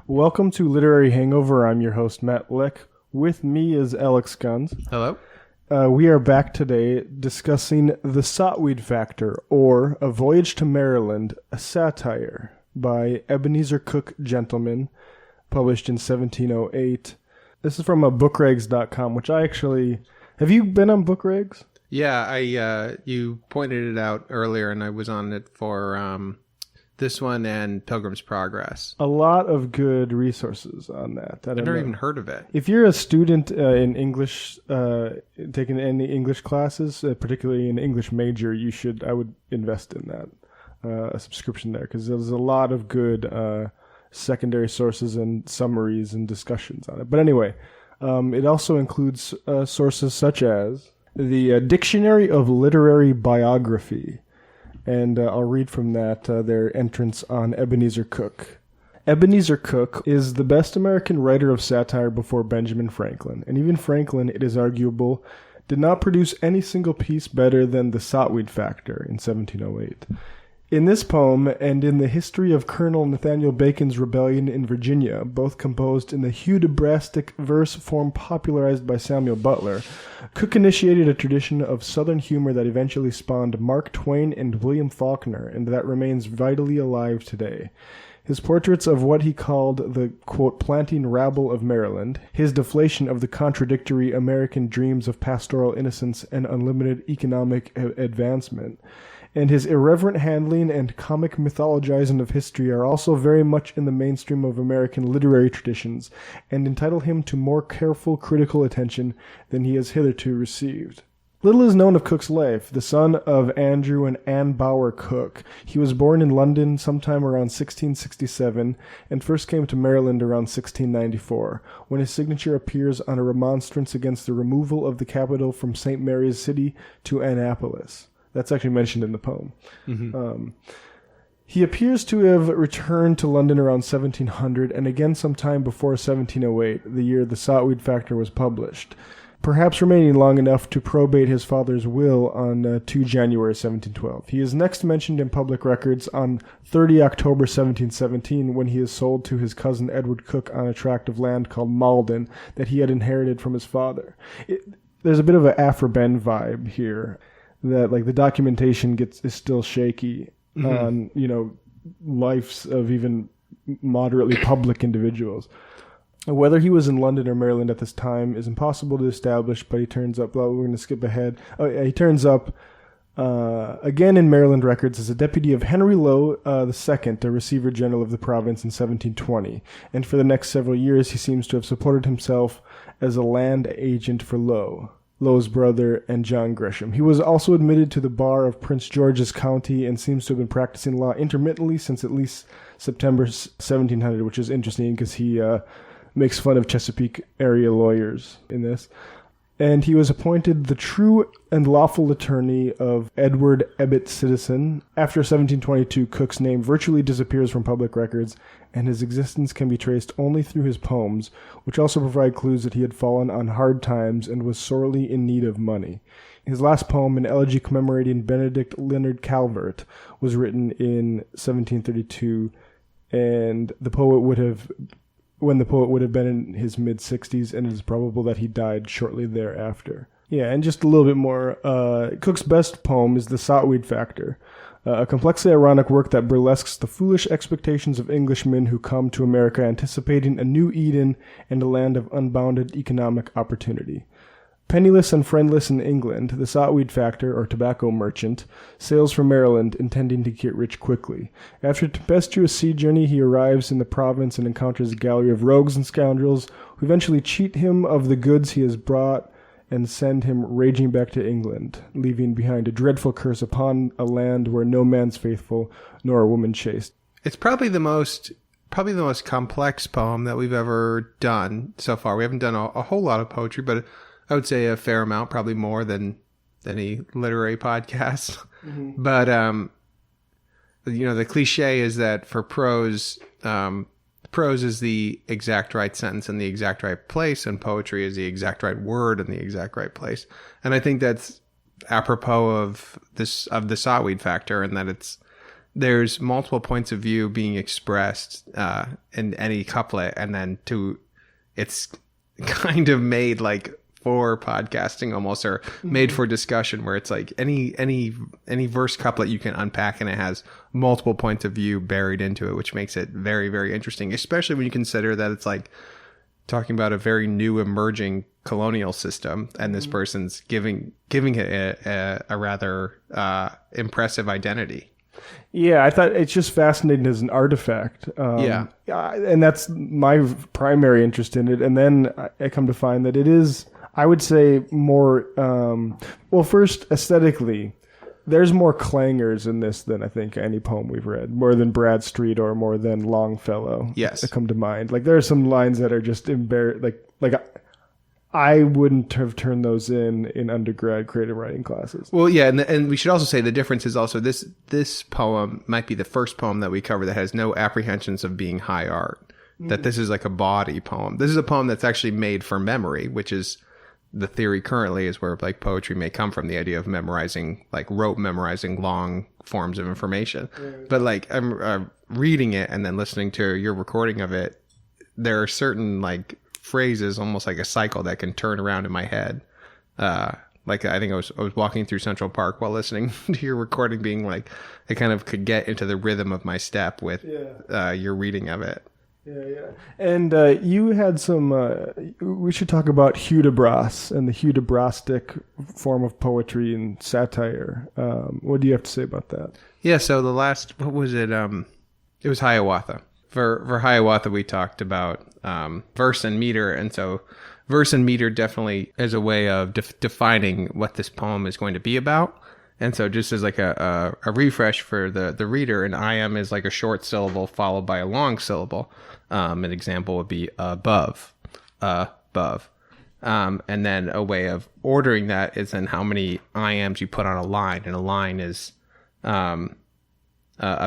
Welcome to Literary Hangover. I'm your host, Matt Lick. With me is Alex Guns. Hello. We are back today discussing The Sot-Weed Factor, or A Voyage to Maryland, a satire by Ebenezer Cook, gentleman, published in 1708. This is from bookregs.com, which I actually... Have you been on Bookregs? Yeah, you pointed it out earlier, and I was on it for this one and Pilgrim's Progress. A lot of good resources on that. I've never even heard of it. If you're a student in English, taking any English classes, particularly an English major, I would invest in that, a subscription there, because there's a lot of good secondary sources and summaries and discussions on it. But anyway, it also includes sources such as the Dictionary of Literary Biography, and I'll read from that their entrance on Ebenezer Cook. Ebenezer Cook is the best American writer of satire before Benjamin Franklin, and even Franklin, it is arguable, did not produce any single piece better than The Sot-Weed Factor in 1708. In this poem, and in the history of Colonel Nathaniel Bacon's rebellion in Virginia, both composed in the hudibrastic verse form popularized by Samuel Butler, Cook initiated a tradition of Southern humor that eventually spawned Mark Twain and William Faulkner, and that remains vitally alive today. His portraits of what he called the, quote, planting rabble of Maryland, his deflation of the contradictory American dreams of pastoral innocence and unlimited economic advancement, and his irreverent handling and comic mythologizing of history are also very much in the mainstream of American literary traditions, and entitle him to more careful critical attention than he has hitherto received. Little is known of Cook's life. The son of Andrew and Anne Bower Cook, he was born in London sometime around 1667, and first came to Maryland around 1694, when his signature appears on a remonstrance against the removal of the capital from St. Mary's City to Annapolis. That's actually mentioned in the poem. Mm-hmm. He appears to have returned to London around 1700, and again sometime before 1708, the year The Sot-Weed Factor was published, perhaps remaining long enough to probate his father's will on 2 January 1712. He is next mentioned in public records on 30 October 1717, when he is sold to his cousin Edward Cook on a tract of land called Malden that he had inherited from his father. There's a bit of an Afro-Ben vibe here, that like the documentation is still shaky on, lives of even moderately public individuals. Whether he was in London or Maryland at this time is impossible to establish, but he turns up, well, we're going to skip ahead. He turns up again in Maryland records as a deputy of Henry Lowe II, a receiver general of the province in 1720, and for the next several years he seems to have supported himself as a land agent for Lowe's brother, and John Gresham. He was also admitted to the bar of Prince George's County and seems to have been practicing law intermittently since at least September 1700, which is interesting because he makes fun of Chesapeake area lawyers in this. And he was appointed the true and lawful attorney of Edward Ebbitt Citizen. After 1722, Cook's name virtually disappears from public records, and his existence can be traced only through his poems, which also provide clues that he had fallen on hard times and was sorely in need of money. His last poem, an elegy commemorating Benedict Leonard Calvert, was written in 1732, and the poet would have been in his mid-60s, and it is probable that he died shortly thereafter. Yeah, and just a little bit more, Cook's best poem is The Sot-Weed Factor, a complexly ironic work that burlesques the foolish expectations of Englishmen who come to America anticipating a new Eden and a land of unbounded economic opportunity. Penniless and friendless in England, the Sot-Weed Factor, or tobacco merchant, sails for Maryland, intending to get rich quickly. After a tempestuous sea journey, he arrives in the province and encounters a gallery of rogues and scoundrels who eventually cheat him of the goods he has brought and send him raging back to England, leaving behind a dreadful curse upon a land where no man's faithful, nor a woman chaste. It's probably the most complex poem that we've ever done so far. We haven't done a whole lot of poetry, but I would say a fair amount, probably more than any literary podcast. Mm-hmm. But, the cliche is that for prose, prose is the exact right sentence in the exact right place, and poetry is the exact right word in the exact right place. And I think that's apropos of the Sot-Weed Factor, and that it's there's multiple points of view being expressed in any couplet, and then it's kind of made like for podcasting almost, or made for discussion, where it's like any verse couplet you can unpack, and it has multiple points of view buried into it, which makes it very, very interesting, especially when you consider that it's like talking about a very new emerging colonial system, and this person's giving it a rather impressive identity. Yeah, I thought it's just fascinating as an artifact. And that's my primary interest in it. And then I come to find that it is, I would say, more, well, first, aesthetically, there's more clangers in this than I think any poem we've read, more than Bradstreet or more than Longfellow. Yes. That come to mind. Like, there are some lines that are just like I wouldn't have turned those in undergrad creative writing classes. Well, yeah, and we should also say the difference is also this poem might be the first poem that we cover that has no apprehensions of being high art. That this is like a body poem. This is a poem that's actually made for memory, which is the theory currently is where like poetry may come from, the idea of memorizing, like rote memorizing long forms of information. But like I'm reading it and then listening to your recording of it, there are certain like phrases, almost like a cycle, that can turn around in my head. Like I think I was walking through Central Park while listening to your recording, being like, I kind of could get into the rhythm of my step with your reading of it. Yeah. And you had some, we should talk about hudibras and the hudibrastic form of poetry and satire. What do you have to say about that? Yeah, so the last, what was it? It was Hiawatha. For Hiawatha, we talked about verse and meter, and so verse and meter definitely is a way of defining what this poem is going to be about. And so just as like a refresh for the reader, an iamb is like a short syllable followed by a long syllable. An example would be above. And then a way of ordering that is in how many iambs you put on a line, and a line is a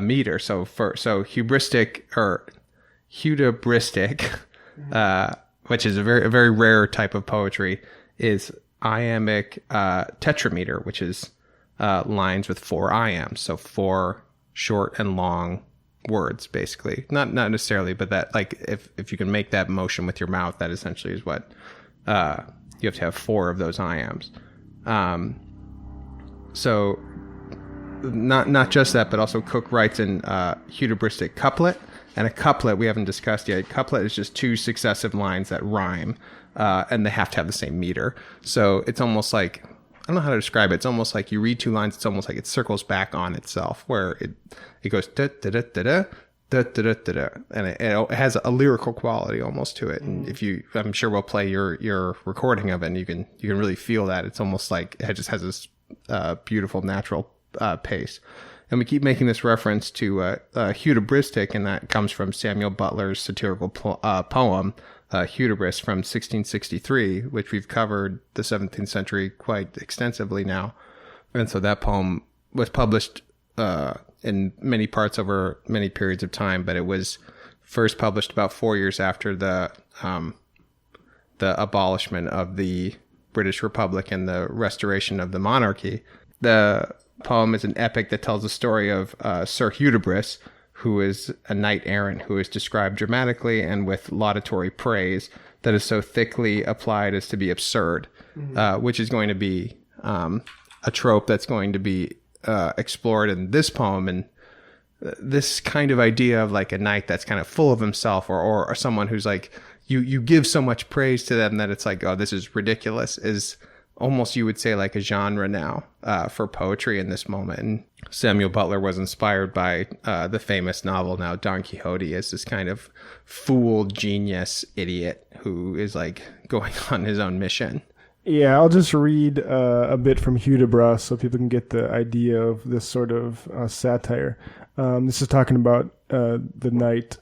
meter. So hubristic or hudibristic, which is a very rare type of poetry, is iambic tetrameter, which is lines with 4 iambs, so 4 short and long words, basically. Not necessarily, but that, like, if you can make that motion with your mouth, that essentially is what you have to have 4 of those iambs. So not just that, but also Cook writes in hudibristic couplet. And a couplet we haven't discussed yet. Couplet is just 2 successive lines that rhyme, and they have to have the same meter. So it's almost like, I don't know how to describe it. It's almost like you read 2 lines. It's almost like it circles back on itself, where it goes da da da da da da da da da, and it has a lyrical quality almost to it. And I'm sure we'll play your recording of it, and you can really feel that. It's almost like it just has this beautiful natural pace. And we keep making this reference to hudibristic, and that comes from Samuel Butler's satirical poem, Hudibras, from 1663, which we've covered the 17th century quite extensively now. And so that poem was published in many parts over many periods of time, but it was first published about 4 years after the abolishment of the British Republic and the restoration of the monarchy. The poem is an epic that tells the story of Sir Hudibras, who is a knight-errant who is described dramatically and with laudatory praise that is so thickly applied as to be absurd, which is going to be a trope that's going to be explored in this poem. And this kind of idea of like a knight that's kind of full of himself, or someone who's like, you give so much praise to them that it's like, oh, this is ridiculous, is almost, you would say, like a genre now for poetry in this moment. And Samuel Butler was inspired by the famous novel now Don Quixote, as this kind of fool, genius, idiot who is like going on his own mission. Yeah, I'll just read a bit from Hudibras so people can get the idea of this sort of satire. This is talking about the knight.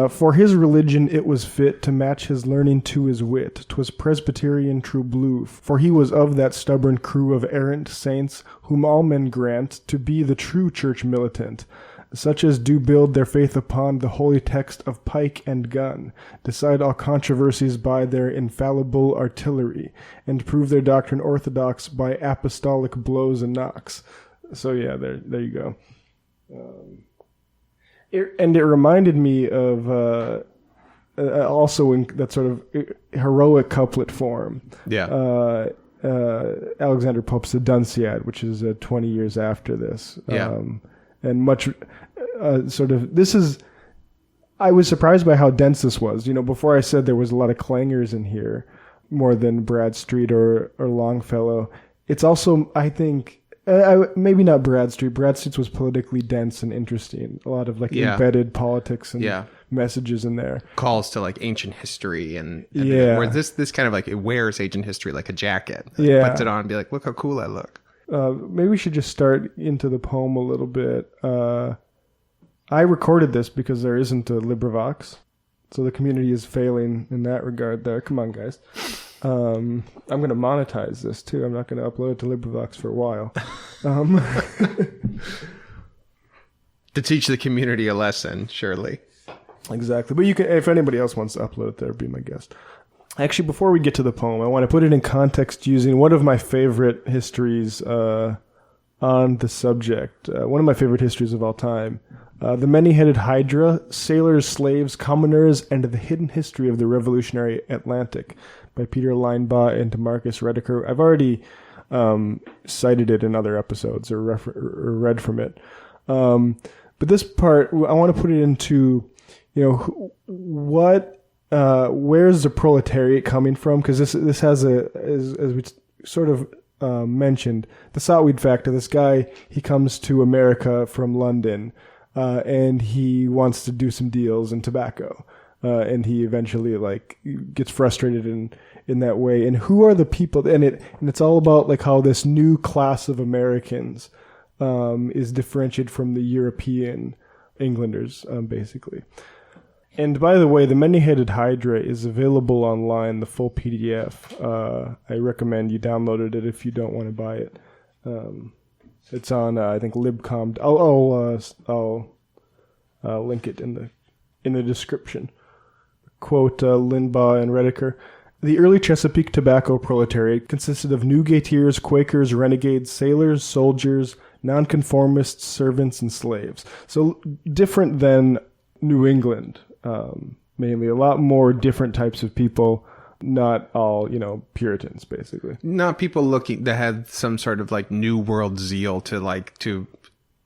For his religion it was fit to match his learning to his wit. 'Twas Presbyterian true blue, for he was of that stubborn crew of errant saints whom all men grant to be the true church militant, such as do build their faith upon the holy text of pike and gun, decide all controversies by their infallible artillery, and prove their doctrine orthodox by apostolic blows and knocks. So yeah, there you go. And it reminded me of also in that sort of heroic couplet form. Yeah. Alexander Pope's The Dunciad, which is 20 years after this. Yeah. And much sort of, this is, I was surprised by how dense this was. You know, before I said there was a lot of clangers in here, more than Bradstreet or Longfellow. It's also, I think, maybe not Bradstreet. Bradstreet's was politically dense and interesting. A lot of like embedded politics and messages in there. Calls to like ancient history and where this kind of like, it wears ancient history like a jacket. It puts it on and be like, look how cool I look. Maybe we should just start into the poem a little bit. I recorded this because there isn't a LibriVox. So the community is failing in that regard there. Come on, guys. I'm going to monetize this, too. I'm not going to upload it to LibriVox for a while. To teach the community a lesson, surely. Exactly. But you can, if anybody else wants to upload it there, be my guest. Actually, before we get to the poem, I want to put it in context using one of my favorite histories on the subject. One of my favorite histories of all time. The Many-Headed Hydra, Sailors, Slaves, Commoners, and the Hidden History of the Revolutionary Atlantic by Peter Linebaugh and Demarcus Rediker. I've already cited it in other episodes or read from it. But this part, I want to put it into, where's the proletariat coming from? Because this has as we sort of mentioned, the Sot-Weed Factor. This guy, he comes to America from London. And he wants to do some deals in tobacco. And he eventually gets frustrated in that way. And who are the people? And it's all about like how this new class of Americans is differentiated from the European Englanders, basically. And by the way, the Many-Headed Hydra is available online, the full PDF. I recommend you download it if you don't want to buy it. It's on, I think, libcom. I'll link it in the description. Quote Linebaugh and Rediker. The early Chesapeake tobacco proletariat consisted of Newgateers, Quakers, renegades, sailors, soldiers, nonconformists, servants, and slaves. So different than New England, mainly. A lot more different types of people. Not all, Puritans, basically. Not people looking that had some sort of like new world zeal to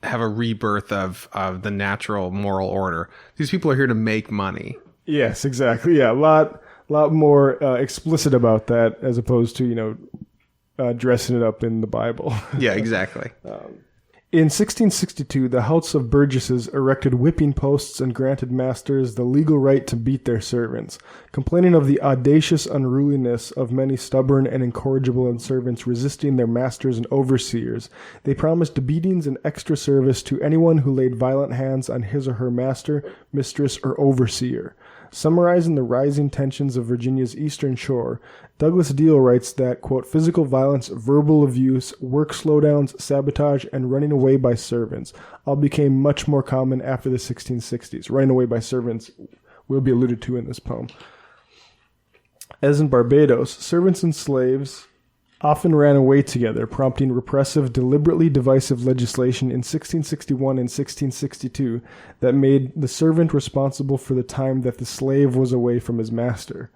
have a rebirth of the natural moral order. These people are here to make money. Yes, exactly. Yeah, a lot more explicit about that as opposed to, dressing it up in the Bible. Yeah, exactly. In 1662, the House of Burgesses erected whipping posts and granted masters the legal right to beat their servants. Complaining of the audacious unruliness of many stubborn and incorrigible servants resisting their masters and overseers, they promised beatings and extra service to anyone who laid violent hands on his or her master, mistress, or overseer. Summarizing the rising tensions of Virginia's eastern shore, Douglas Deal writes that, quote, physical violence, verbal abuse, work slowdowns, sabotage, and running away by servants all became much more common after the 1660s. Running away by servants will be alluded to in this poem. As in Barbados, servants and slaves often ran away together, prompting repressive, deliberately divisive legislation in 1661 and 1662 that made the servant responsible for the time that the slave was away from his master.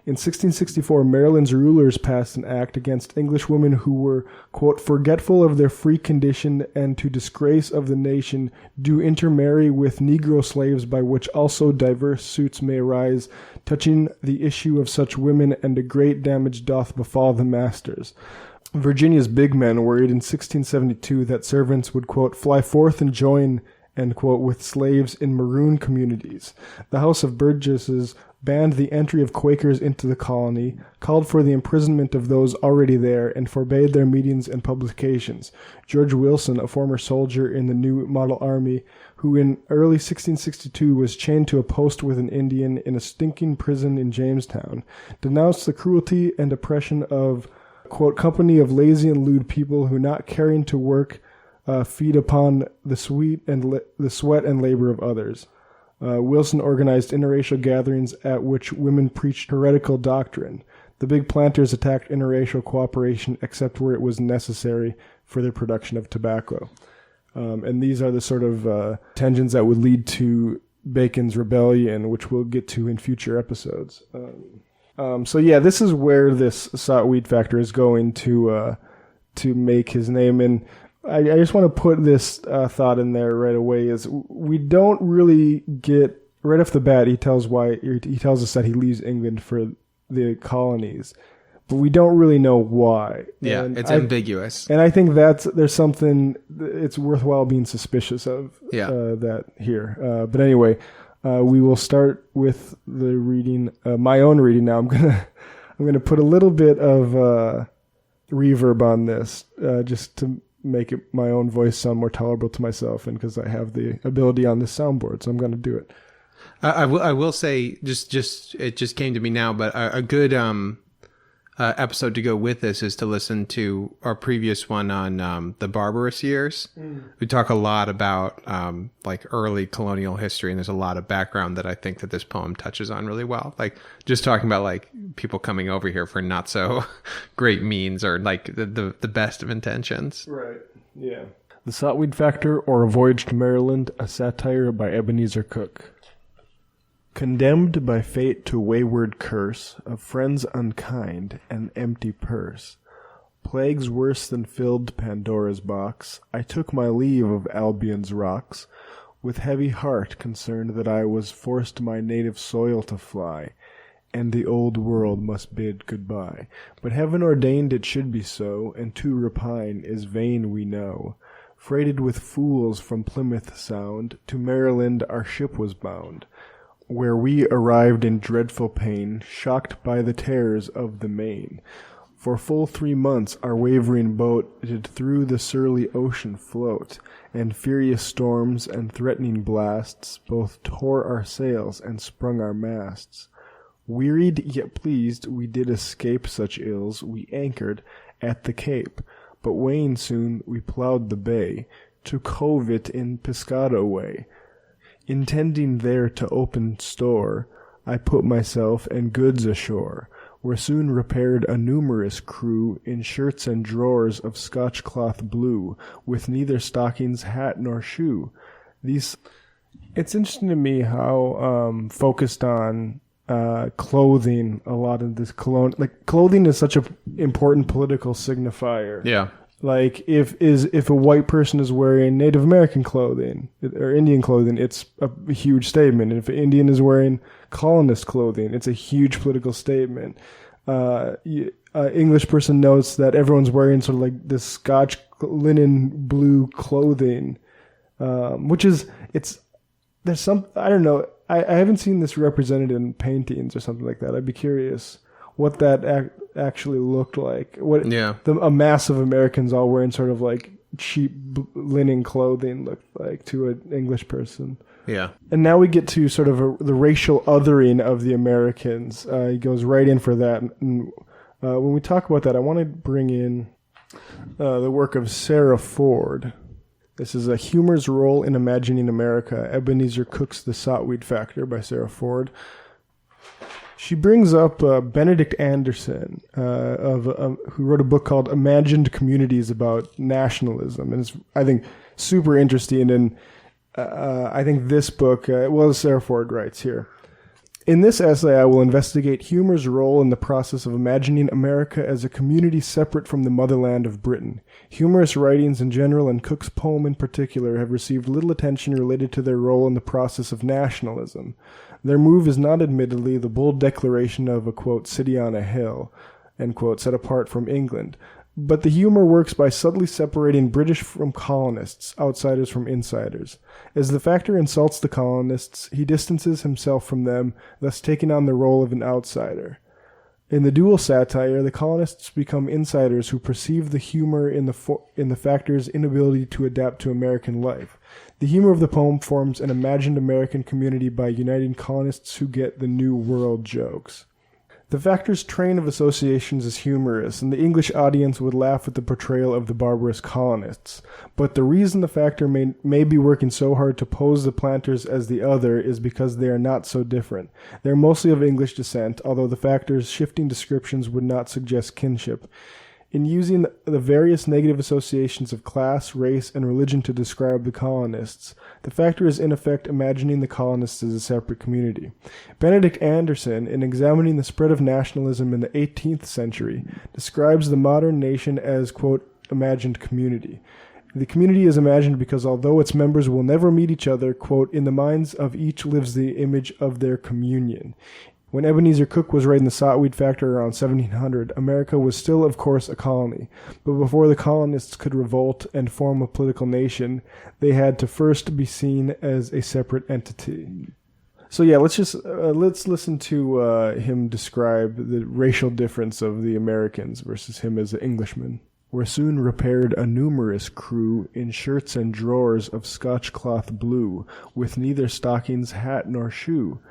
In 1664, Maryland's rulers passed an act against English women who were, quote, forgetful of their free condition and to disgrace of the nation, do intermarry with Negro slaves, by which also diverse suits may arise, touching the issue of such women, and a great damage doth befall the masters. Virginia's big men worried in 1672 that servants would, quote, fly forth and join, end quote, with slaves in maroon communities. The House of Burgesses banned the entry of Quakers into the colony, called for the imprisonment of those already there, and forbade their meetings and publications. George Wilson, a former soldier in the new model army, who in early 1662 was chained to a post with an Indian in a stinking prison in Jamestown, denounced the cruelty and oppression of, quote, company of lazy and lewd people who, not caring to work, feed upon the sweat and labor of others. Wilson organized interracial gatherings at which women preached heretical doctrine. The big planters attacked interracial cooperation except where it was necessary for the production of tobacco. And these are the sort of tensions that would lead to Bacon's rebellion, which we'll get to in future episodes. So yeah, this is where this Sot-Weed Factor is going to make his name. And I just want to put this thought in there right away: is we don't really get right off the bat. He tells us that he leaves England for the colonies, but we don't really know why. Yeah, and it's ambiguous. And I think there's something it's worthwhile being suspicious of. That here. But anyway, we will start with the reading. My own reading now. I'm gonna put a little bit of reverb on this, just to make my own voice sound more tolerable to myself, and because I have the ability on this soundboard, so I'm going to do it. I will say, just it just came to me now, but a good episode to go with this is to listen to our previous one on the barbarous years. We talk a lot about like early colonial history, and there's a lot of background that I think that this poem touches on really well. Like just talking about like people coming over here for not so great means, or like the best of intentions. Right. Yeah. The Sot-Weed Factor, or A Voyage to Maryland, a satire by Ebenezer Cook. Condemned by fate to wayward curse of friends unkind and empty purse, plagues worse than filled Pandora's box, I took my leave of Albion's rocks, with heavy heart concerned that I was forced my native soil to fly, and the old world must bid goodbye. But heaven ordained it should be so, and to repine is vain we know. Freighted with fools from Plymouth Sound, to Maryland our ship was bound, where we arrived in dreadful pain, shocked by the terrors of the main. For full 3 months our wavering boat did through the surly ocean float, and furious storms and threatening blasts both tore our sails and sprung our masts. Wearied yet pleased we did escape such ills, we anchored at the Cape, but weighing soon we ploughed the bay, to cove it in Piscataway way. Intending there to open store, I put myself and goods ashore, where soon repaired a numerous crew in shirts and drawers of Scotch cloth blue, with neither stockings, hat, nor shoe. It's interesting to me how focused on clothing a lot of this clothing is such an important political signifier. Yeah. Like if a white person is wearing Native American clothing or Indian clothing, it's a huge statement. And if an Indian is wearing colonist clothing, it's a huge political statement. English person notes that everyone's wearing sort of like this Scotch linen blue clothing, which is there's some, I don't know. I haven't seen this represented in paintings or something like that. I'd be curious what that actually looked like. A mass of Americans all wearing sort of like cheap linen clothing looked like to an English person. Yeah. And now we get to sort of the racial othering of the Americans. He goes right in for that. And when we talk about that, I want to bring in the work of Sarah Ford. This is A Humor's Role in Imagining America, Ebenezer Cook's The Sot-Weed Factor by Sarah Ford. She brings up Benedict Anderson, who wrote a book called Imagined Communities about nationalism. And it's, I think, super interesting. And I think this book, Sarah Ford writes here. In this essay, I will investigate humor's role in the process of imagining America as a community separate from the motherland of Britain. Humorous writings in general, and Cook's poem in particular, have received little attention related to their role in the process of nationalism. Their move is not admittedly the bold declaration of a, quote, city on a hill, end quote, set apart from England, but the humor works by subtly separating British from colonists, outsiders from insiders. As the factor insults the colonists, he distances himself from them, thus taking on the role of an outsider. In the dual satire, the colonists become insiders who perceive the humor in the factor's inability to adapt to American life. The humor of the poem forms an imagined American community by uniting colonists who get the New World jokes. The factor's train of associations is humorous, and the English audience would laugh at the portrayal of the barbarous colonists. But the reason the factor may be working so hard to pose the planters as the other is because they are not so different. They are mostly of English descent, although the factor's shifting descriptions would not suggest kinship. In using the various negative associations of class, race, and religion to describe the colonists, the Factor is in effect imagining the colonists as a separate community. Benedict Anderson, in examining the spread of nationalism in the 18th century, describes the modern nation as, quote, imagined community. The community is imagined because although its members will never meet each other, quote, in the minds of each lives the image of their communion. When Ebenezer Cook was writing the Sot-Weed Factor around 1700, America was still, of course, a colony. But before the colonists could revolt and form a political nation, they had to first be seen as a separate entity. So yeah, let's listen to him describe the racial difference of the Americans versus him as an Englishman. Were soon repaired a numerous crew in shirts and drawers of Scotch cloth blue, with neither stockings, hat, nor shoe.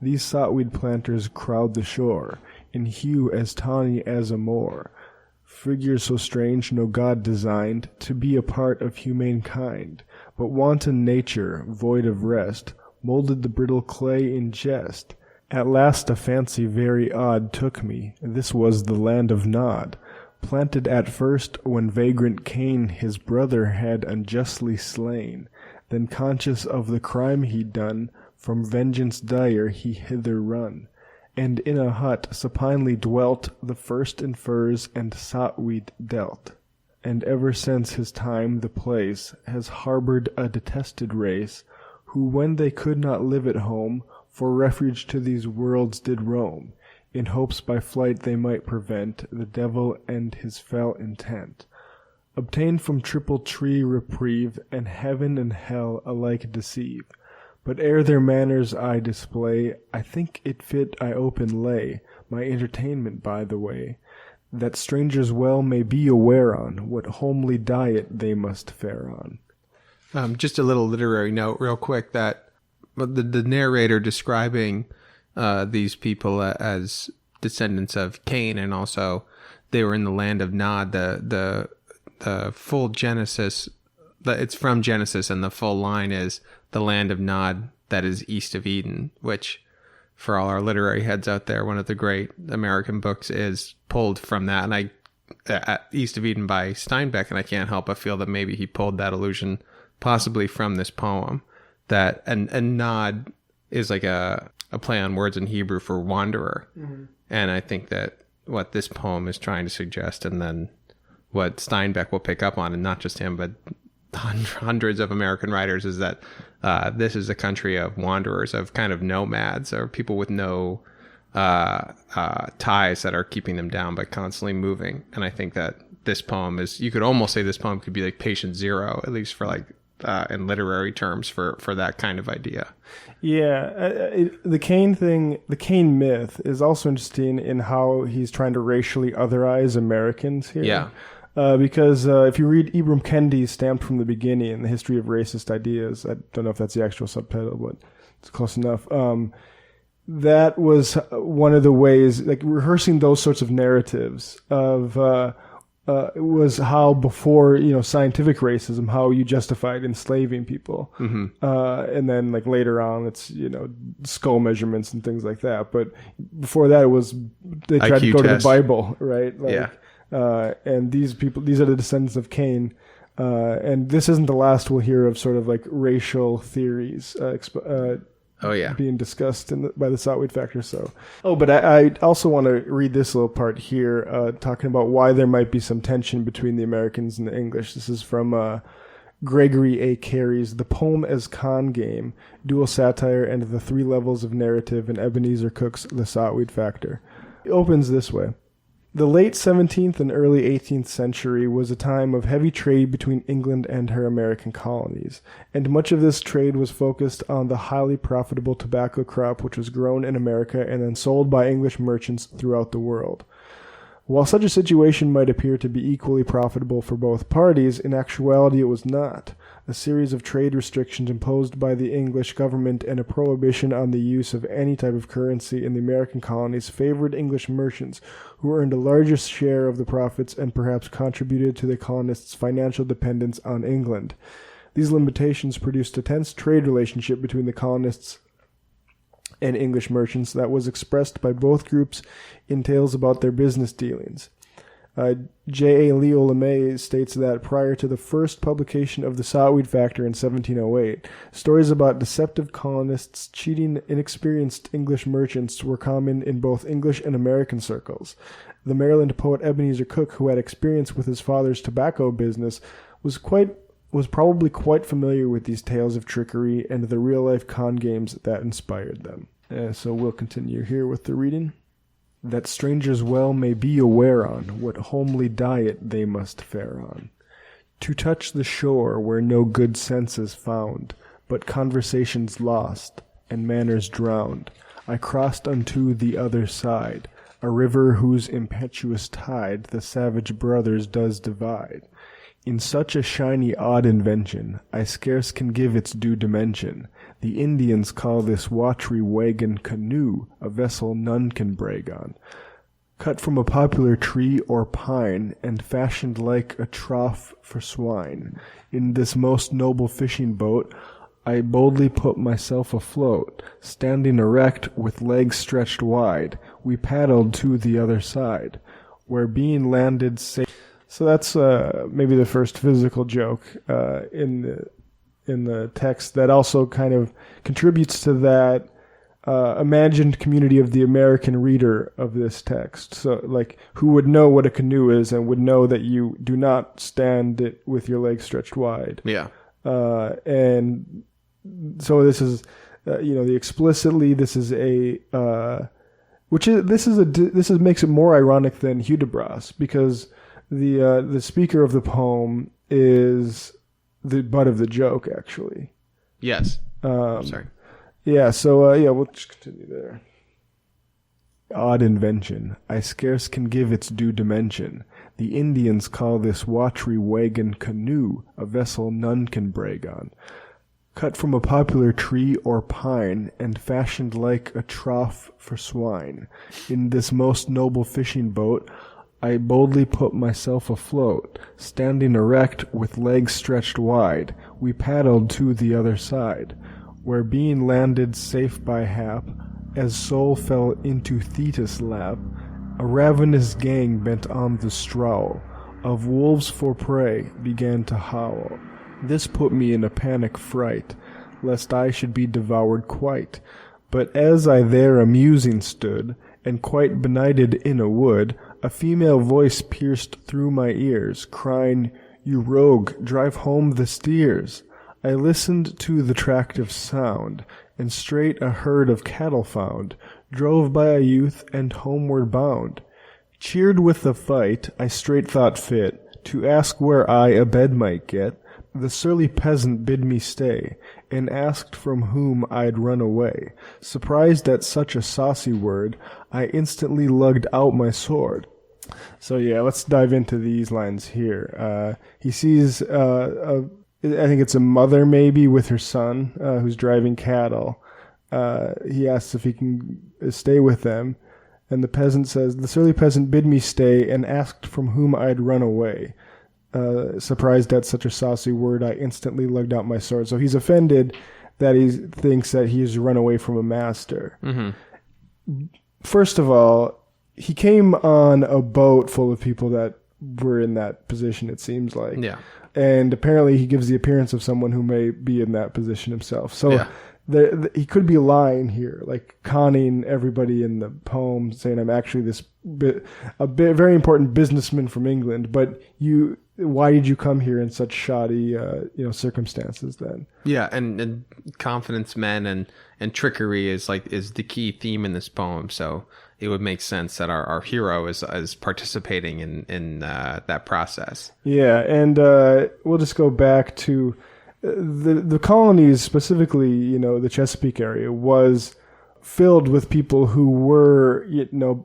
These sot-weed planters crowd the shore, in hue as tawny as a Moor. Figures so strange no god designed to be a part of humane kind, but wanton nature, void of rest, molded the brittle clay in jest. At last a fancy very odd took me, this was the land of Nod, planted at first when vagrant Cain his brother had unjustly slain, then conscious of the crime he'd done, from vengeance dire he hither run, and in a hut supinely dwelt, the first in furs and sot-weed dealt, and ever since his time the place has harbored a detested race, who when they could not live at home, for refuge to these worlds did roam, in hopes by flight they might prevent the devil and his fell intent, obtain from triple tree reprieve, and heaven and hell alike deceive. But ere their manners I display, I think it fit I open lay my entertainment by the way, that strangers well may be aware on what homely diet they must fare on. Just a little literary note real quick, that the narrator describing these people as descendants of Cain, and also they were in the land of Nod, the full Genesis, it's from Genesis, and the full line is the land of Nod that is east of Eden, which for all our literary heads out there, one of the great American books is pulled from that. And East of Eden by Steinbeck, and I can't help but feel that maybe he pulled that allusion possibly from this poem. That and Nod is like a play on words in Hebrew for wanderer. Mm-hmm. And I think that what this poem is trying to suggest, and then what Steinbeck will pick up on, and not just him, but hundreds of American writers, is that this is a country of wanderers, of kind of nomads, or people with no ties that are keeping them down, but constantly moving. And I think that this poem is, you could almost say this poem could be like patient zero, at least for like in literary terms, for that kind of idea. Yeah, the Cain thing, the Cain myth is also interesting in how he's trying to racially otherize Americans here. Yeah. Because if you read Ibram Kendi's Stamped from the Beginning, The History of Racist Ideas, I don't know if that's the actual subtitle, but it's close enough. That was one of the ways, like rehearsing those sorts of narratives of was how before, scientific racism, how you justified enslaving people. Mm-hmm. And then like later on, it's, skull measurements and things like that. But before that, it was, they tried to go to the Bible, right? Like, yeah. And these are the descendants of Cain. And this isn't the last we'll hear of sort of like racial theories being discussed by the Sot-Weed Factor. But I also want to read this little part here, talking about why there might be some tension between the Americans and the English. This is from Gregory A. Carey's The Poem as Con Game, Dual Satire and the Three Levels of Narrative in Ebenezer Cook's The Sot-Weed Factor. It opens this way. The late 17th and early 18th century was a time of heavy trade between England and her American colonies, and much of this trade was focused on the highly profitable tobacco crop which was grown in America and then sold by English merchants throughout the world. While such a situation might appear to be equally profitable for both parties, in actuality it was not. A series of trade restrictions imposed by the English government and a prohibition on the use of any type of currency in the American colonies favored English merchants, who earned a larger share of the profits and perhaps contributed to the colonists' financial dependence on England. These limitations produced a tense trade relationship between the colonists and English merchants that was expressed by both groups in tales about their business dealings. J.A. Leo LeMay states that prior to the first publication of the Sot-Weed Factor in 1708, stories about deceptive colonists cheating inexperienced English merchants were common in both English and American circles. The Maryland poet Ebenezer Cook, who had experience with his father's tobacco business, was probably quite familiar with these tales of trickery and the real-life con games that inspired them. So we'll continue here with the reading. That strangers well may be aware on what homely diet they must fare on. To touch the shore where no good sense is found, but conversation's lost, and manners drowned, I crossed unto the other side, a river whose impetuous tide the savage brothers does divide. In such a shiny odd invention, I scarce can give its due dimension. The Indians call this watery wagon canoe, a vessel none can brag on. Cut from a popular tree or pine, and fashioned like a trough for swine. In this most noble fishing boat, I boldly put myself afloat. Standing erect, with legs stretched wide, we paddled to the other side, where being landed safe. So that's maybe the first physical joke in the text that also kind of contributes to that imagined community of the American reader of this text. So, like, who would know what a canoe is and would know that you do not stand it with your legs stretched wide. Yeah. And so this is, the explicitly, this is a, this makes it more ironic than hudibras, because the speaker of the poem is the butt of the joke, actually. Yes. Sorry. Yeah, so, we'll just continue there. Odd invention, I scarce can give its due dimension. The Indians call this watery wagon canoe, a vessel none can brag on. Cut from a popular tree or pine, and fashioned like a trough for swine. In this most noble fishing boat, I boldly put myself afloat. Standing erect, with legs stretched wide, we paddled to the other side, where being landed safe by hap, as soul fell into Thetis' lap, a ravenous gang bent on the stroll of wolves for prey began to howl. This put me in a panic fright, lest I should be devoured quite. But as I there amusing stood, and quite benighted in a wood, a female voice pierced through my ears, crying, "You rogue, drive home the steers." I listened to the tractive sound, and straight a herd of cattle found, drove by a youth and homeward bound. Cheered with the fight, I straight thought fit to ask where I a bed might get. The surly peasant bid me stay, and asked from whom I'd run away. Surprised at such a saucy word, I instantly lugged out my sword. So yeah, let's dive into these lines here. He sees, I think it's a mother maybe with her son who's driving cattle. He asks if he can stay with them, and the peasant says, "The surly peasant bid me stay, and asked from whom I'd run away. Surprised at such a saucy word, I instantly lugged out my sword." So he's offended that he thinks that he's run away from a master. Mm-hmm. First of all, he came on a boat full of people that were in that position, it seems like. Yeah. And apparently he gives the appearance of someone who may be in that position himself. So he could be lying here, like conning everybody in the poem, saying, "I'm actually this very important businessman from England, but why did you come here in such shoddy, circumstances then?" Yeah, and confidence men and trickery is the key theme in this poem. So it would make sense that our hero is participating in that process. Yeah, and we'll just go back to the colonies, specifically, the Chesapeake area, was filled with people who were,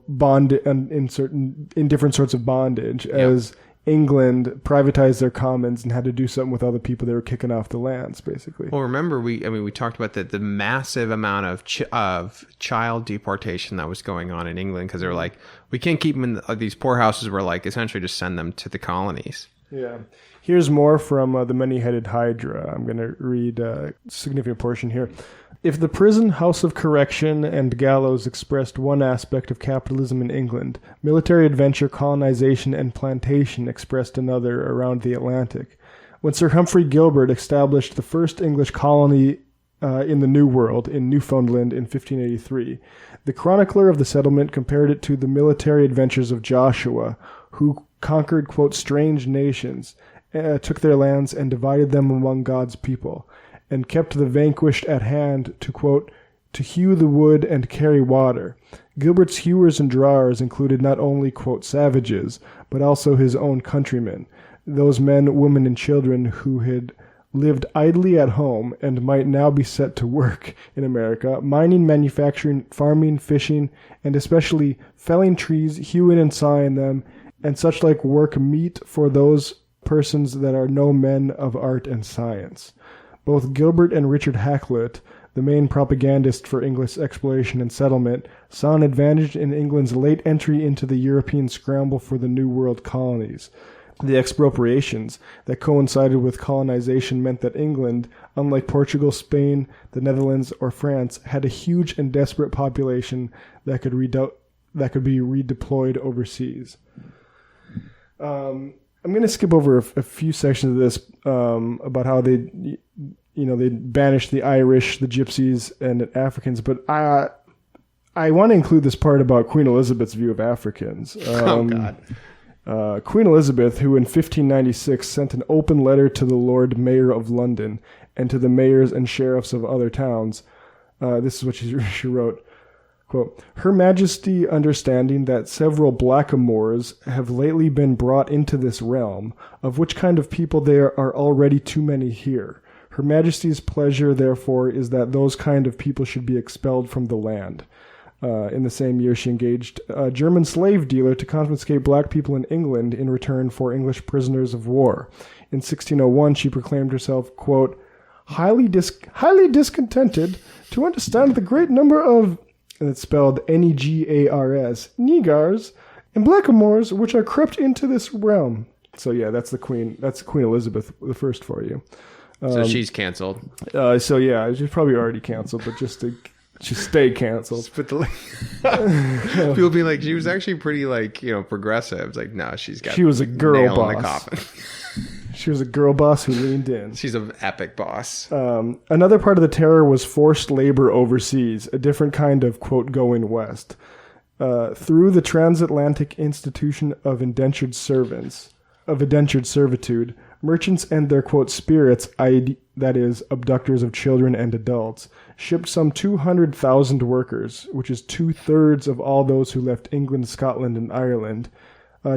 bonded in different sorts of bondage, as England privatized their commons and had to do something with all the people they were kicking off the lands, basically. Well, remember, we talked about the massive amount of child deportation that was going on in England, because they were like, we can't keep them in these poorhouses. We're like, essentially just send them to the colonies. Yeah. Here's more from the Many-Headed Hydra. I'm going to read a significant portion here. If the prison, house of correction, and gallows expressed one aspect of capitalism in England, military adventure, colonization, and plantation expressed another around the Atlantic. When Sir Humphrey Gilbert established the first English colony in the New World, in Newfoundland in 1583, the chronicler of the settlement compared it to the military adventures of Joshua, who conquered, quote, strange nations, took their lands and divided them among God's people, and kept the vanquished at hand to, quote, to hew the wood and carry water. Gilbert's hewers and drawers included not only, quote, savages, but also his own countrymen, those men, women, and children who had lived idly at home and might now be set to work in America, mining, manufacturing, farming, fishing, and especially felling trees, hewing and sawing them, and such like work meet for those persons that are no men of art and science. Both Gilbert and Richard Hakluyt, the main propagandist for English exploration and settlement, saw an advantage in England's late entry into the European scramble for the New World colonies. The expropriations that coincided with colonization meant that England, unlike Portugal, Spain, the Netherlands, or France, had a huge and desperate population that could be redeployed overseas. I'm going to skip over a few sections of this about how they banished the Irish, the Gypsies, and Africans, but I want to include this part about Queen Elizabeth's view of Africans. Oh, God. Queen Elizabeth, who in 1596 sent an open letter to the Lord Mayor of London and to the mayors and sheriffs of other towns, this is what she wrote. Quote, Her Majesty, understanding that several blackamoors have lately been brought into this realm, of which kind of people there are already too many here. Her Majesty's pleasure, therefore, is that those kind of people should be expelled from the land. In the same year, she engaged a German slave dealer to confiscate black people in England in return for English prisoners of war. In 1601, she proclaimed herself, quote, highly discontented to understand the great number of, and it's spelled Negars, negars, and blackamoors which are crept into this realm. So yeah, that's Queen Elizabeth I for you. So she's canceled. So yeah, she's probably already canceled, but just to stay canceled. But people be like, she was actually pretty progressive. It's like, no, she was a girl boss. In the coffin. She was a girl boss who leaned in. She's an epic boss. Another part of the terror was forced labor overseas, a different kind of, quote, going west. Through the transatlantic institution of indentured servitude, merchants and their, quote, spirits, that is, abductors of children and adults, shipped some 200,000 workers, which is 2/3 of all those who left England, Scotland, and Ireland,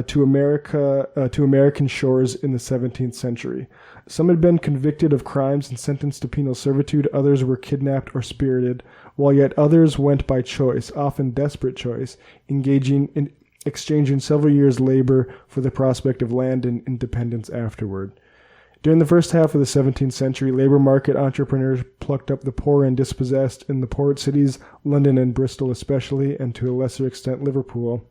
to American shores in the 17th century. Some had been convicted of crimes and sentenced to penal servitude, others were kidnapped or spirited, while yet others went by choice, often desperate choice, exchanging several years' labor for the prospect of land and independence afterward. During the first half of the 17th century, labor market entrepreneurs plucked up the poor and dispossessed in the port cities, London and Bristol especially, and to a lesser extent Liverpool,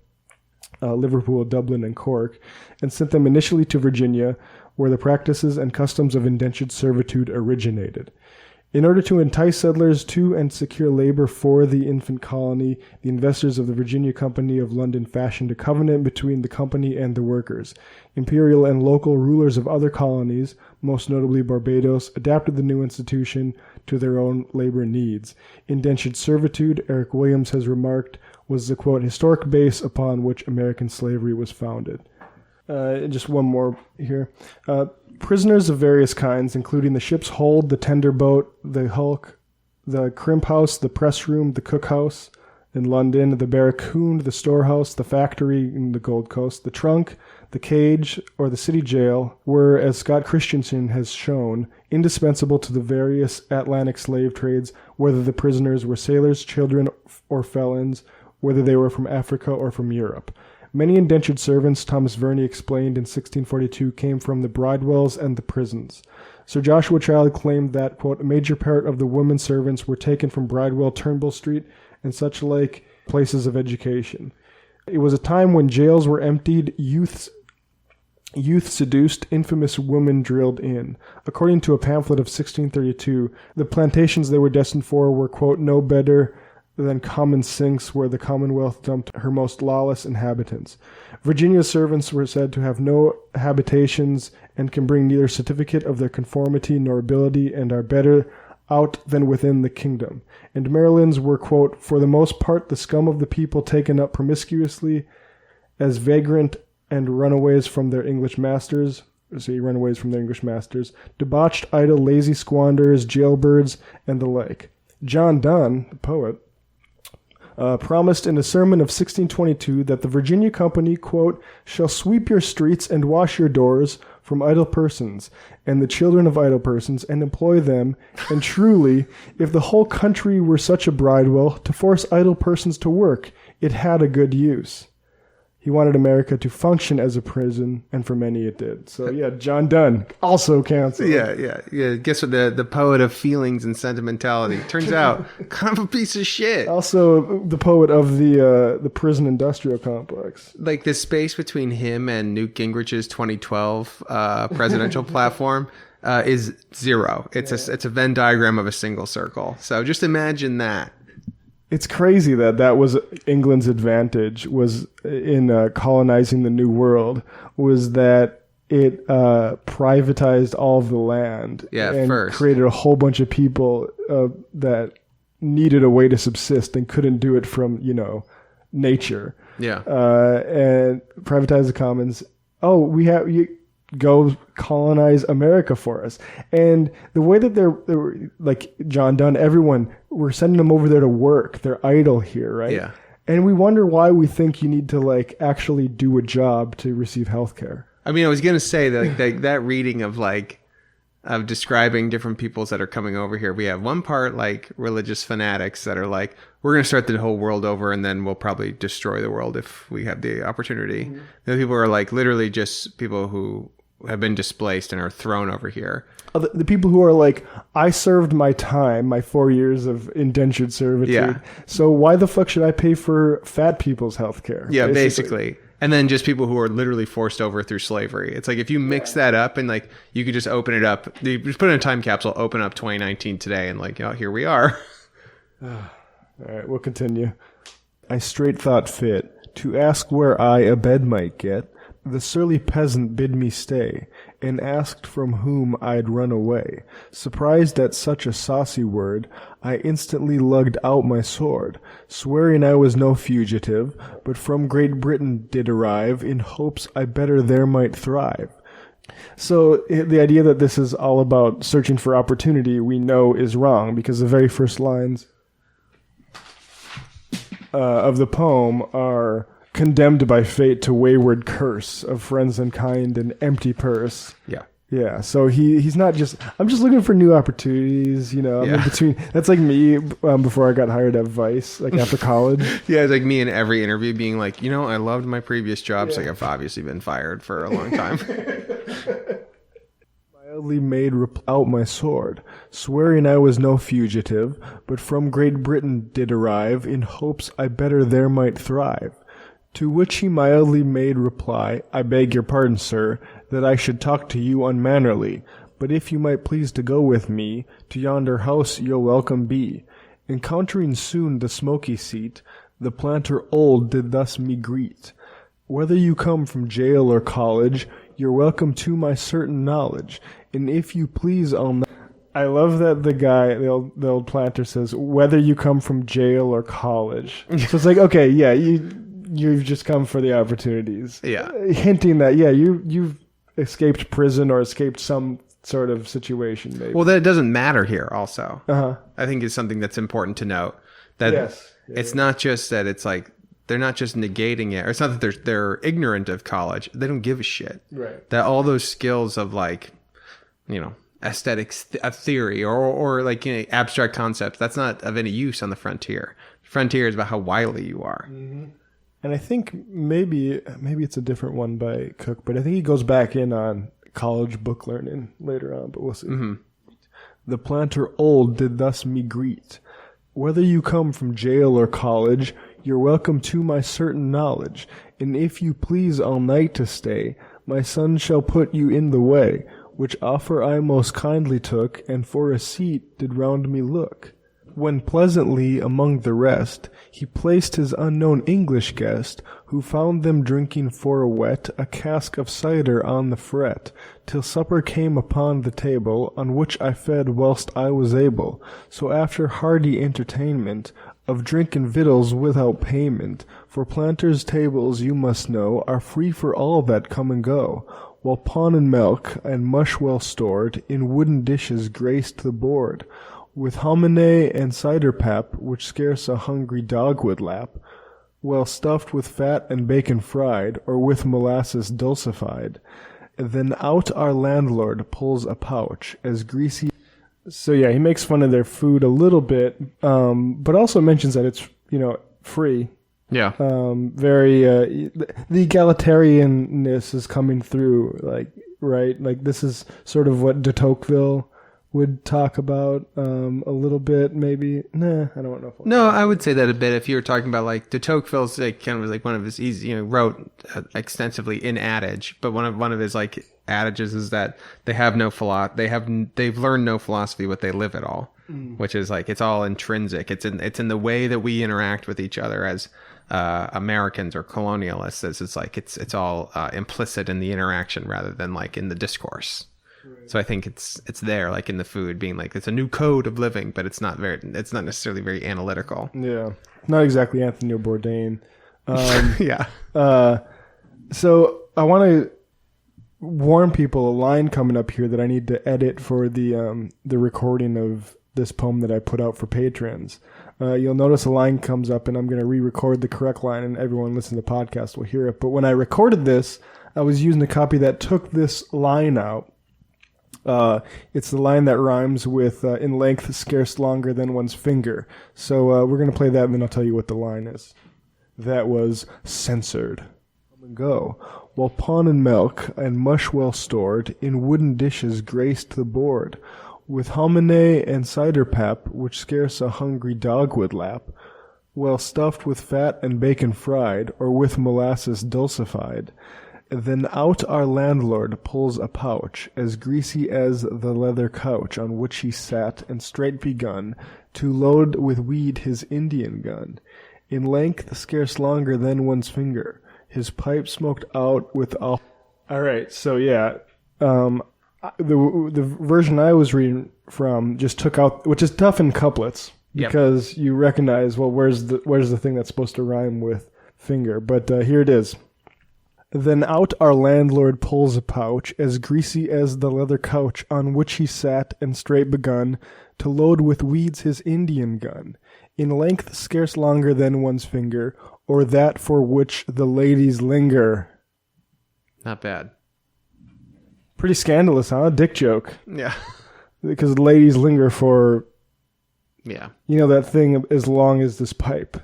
Dublin, and Cork, and sent them initially to Virginia, where the practices and customs of indentured servitude originated. In order to entice settlers to and secure labor for the infant colony, the investors of the Virginia Company of London fashioned a covenant between the company and the workers. Imperial and local rulers of other colonies, most notably Barbados, adapted the new institution to their own labor needs. Indentured servitude, Eric Williams has remarked, was the, quote, historic base upon which American slavery was founded. Just one more here. Prisoners of various kinds, including the ship's hold, the tender boat, the hulk, the crimp house, the press room, the cook house in London, the barracoon, the storehouse, the factory in the Gold Coast, the trunk, the cage, or the city jail, were, as Scott Christensen has shown, indispensable to the various Atlantic slave trades, whether the prisoners were sailors, children, or felons, whether they were from Africa or from Europe. Many indentured servants, Thomas Verney explained in 1642, came from the bridewells and the prisons. Sir Joshua Child claimed that, quote, a major part of the women servants were taken from Bridewell, Turnbull Street, and such like places of education. It was a time when jails were emptied, youths Youth seduced, infamous women drilled in. According to a pamphlet of 1632, the plantations they were destined for were, quote, no better than common sinks where the Commonwealth dumped her most lawless inhabitants. Virginia's servants were said to have no habitations and can bring neither certificate of their conformity nor ability and are better out than within the kingdom. And Maryland's were, quote, for the most part the scum of the people taken up promiscuously as vagrant and runaways from their English masters, debauched, idle, lazy squanderers, jailbirds, and the like. John Donne, the poet, promised in a sermon of 1622 that the Virginia Company, quote, shall sweep your streets and wash your doors from idle persons and the children of idle persons and employ them. And truly, if the whole country were such a bridewell to force idle persons to work, it had a good use. He wanted America to function as a prison, and for many it did. So, yeah, John Donne, also canceled. Yeah. Guess what? The poet of feelings and sentimentality. Turns out, kind of a piece of shit. Also, the poet of the prison industrial complex. Like, the space between him and Newt Gingrich's 2012 presidential platform is zero. It's a Venn diagram of a single circle. So just imagine that. It's crazy that was England's advantage was in colonizing the New World, was that it privatized all of the land and created a whole bunch of people that needed a way to subsist and couldn't do it from, nature. Yeah. And privatized the commons. Oh, you go colonize America for us. And the way that they were like John Donne, everyone, we're sending them over there to work. They're idle here, right? Yeah. And we wonder why we think you need to actually do a job to receive health care. I mean, I was going to say that that reading of describing different peoples that are coming over here. We have one part religious fanatics that are like, we're going to start the whole world over and then we'll probably destroy the world if we have the opportunity. Mm-hmm. The other people are literally just people who have been displaced and are thrown over here. The people who are like, I served my time, my 4 years of indentured servitude. Yeah. So why the fuck should I pay for fat people's health care? Yeah, basically. And then just people who are literally forced over through slavery. It's like if you mix that up and you could just open it up, you just put in a time capsule, open up 2019 today and here we are. All right, we'll continue. I straight thought fit to ask where I a bed might get. The surly peasant bid me stay, and asked from whom I'd run away. Surprised at such a saucy word, I instantly lugged out my sword, swearing I was no fugitive, but from Great Britain did arrive, in hopes I better there might thrive. So the idea that this is all about searching for opportunity, we know is wrong, because the very first lines of the poem are condemned by fate to wayward curse of friends unkind and empty purse. Yeah. Yeah. So he's not just, I'm just looking for new opportunities, I'm in between. That's like me before I got hired at Vice, after college. Yeah. It's like me in every interview being like, I loved my previous jobs. I've obviously been fired for a long time. Mildly made out my sword, swearing I was no fugitive, but from Great Britain did arrive, in hopes I better there might thrive. To which he mildly made reply, I beg your pardon, sir, that I should talk to you unmannerly, but if you might please to go with me, to yonder house you'll welcome be. Encountering soon the smoky seat, the planter old did thus me greet. Whether you come from jail or college, you're welcome to my certain knowledge, and if you please I love that the guy, the old planter says, whether you come from jail or college. So it's like, okay, yeah, you've just come for the opportunities. Yeah. Hinting that, you've escaped prison or escaped some sort of situation, maybe. Well, that doesn't matter here also. Uh-huh. I think it's something that's important to note. That it's not just that it's they're not just negating it. Or it's not that they're ignorant of college. They don't give a shit. Right. That all those skills of aesthetics, theory or abstract concepts, that's not of any use on the frontier. The frontier is about how wily you are. Mm-hmm. And I think maybe it's a different one by Cook, but I think he goes back in on college book learning later on, but we'll see. Mm-hmm. The planter old did thus me greet. Whether you come from jail or college, you're welcome to my certain knowledge, and if you please all night to stay, my son shall put you in the way, which offer I most kindly took, and for a seat did round me look. When pleasantly among the rest he placed his unknown English guest, who found them drinking for a wet a cask of cider on the fret, till supper came upon the table, on which I fed whilst I was able. So after hearty entertainment, of drink and victuals without payment, for planters' tables, you must know, are free for all that come and go, while pawn and milk and mush well stored in wooden dishes graced the board, with hominy and cider pap, which scarce a hungry dog would lap, well stuffed with fat and bacon fried, or with molasses dulcified. Then out our landlord pulls a pouch, as greasy. So yeah, he makes fun of their food a little bit, but also mentions that it's, free. Yeah. Very, the egalitarianness is coming through, right? Like, this is sort of what de Tocqueville would talk about a little bit, maybe. Nah, I don't know. No, I would say that a bit. If you were talking about like de Tocqueville's, kind of like one of his, wrote extensively in Adage, but one of his like adages is that they have no they've learned no philosophy, what they live at all, which is like it's all intrinsic. It's in the way that we interact with each other as Americans or colonialists. It's like it's all implicit in the interaction rather than like in the discourse. So I think it's there, like in the food, being like it's a new code of living, but it's not necessarily very analytical. Yeah, not exactly Anthony Bourdain. Yeah. So I want to warn people a line coming up here that I need to edit for the recording of this poem that I put out for patrons. You'll notice a line comes up, and I'm going to re-record the correct line, and everyone listening to the podcast will hear it. But when I recorded this, I was using a copy that took this line out. It's the line that rhymes with in length scarce longer than one's finger. So we're going to play that, and then I'll tell you what the line is. That was censored. Come and go. While pawn and milk and mush well stored in wooden dishes graced the board, with hominy and cider pap, which scarce a hungry dog would lap, well stuffed with fat and bacon fried, or with molasses dulcified. Then out our landlord pulls a pouch, as greasy as the leather couch on which he sat, and straight begun to load with weed his Indian gun, in length scarce longer than one's finger, his pipe smoked out with all. All right, so yeah, the version I was reading from just took out, which is tough in couplets, because you recognize, well, where's the thing that's supposed to rhyme with finger? But here it is. Then out our landlord pulls a pouch, as greasy as the leather couch on which he sat, and straight begun to load with weeds his Indian gun, in length scarce longer than one's finger, or that for which the ladies linger. Not bad. Pretty scandalous, huh? Dick joke. Yeah. Because the ladies linger for, that thing as long as this pipe.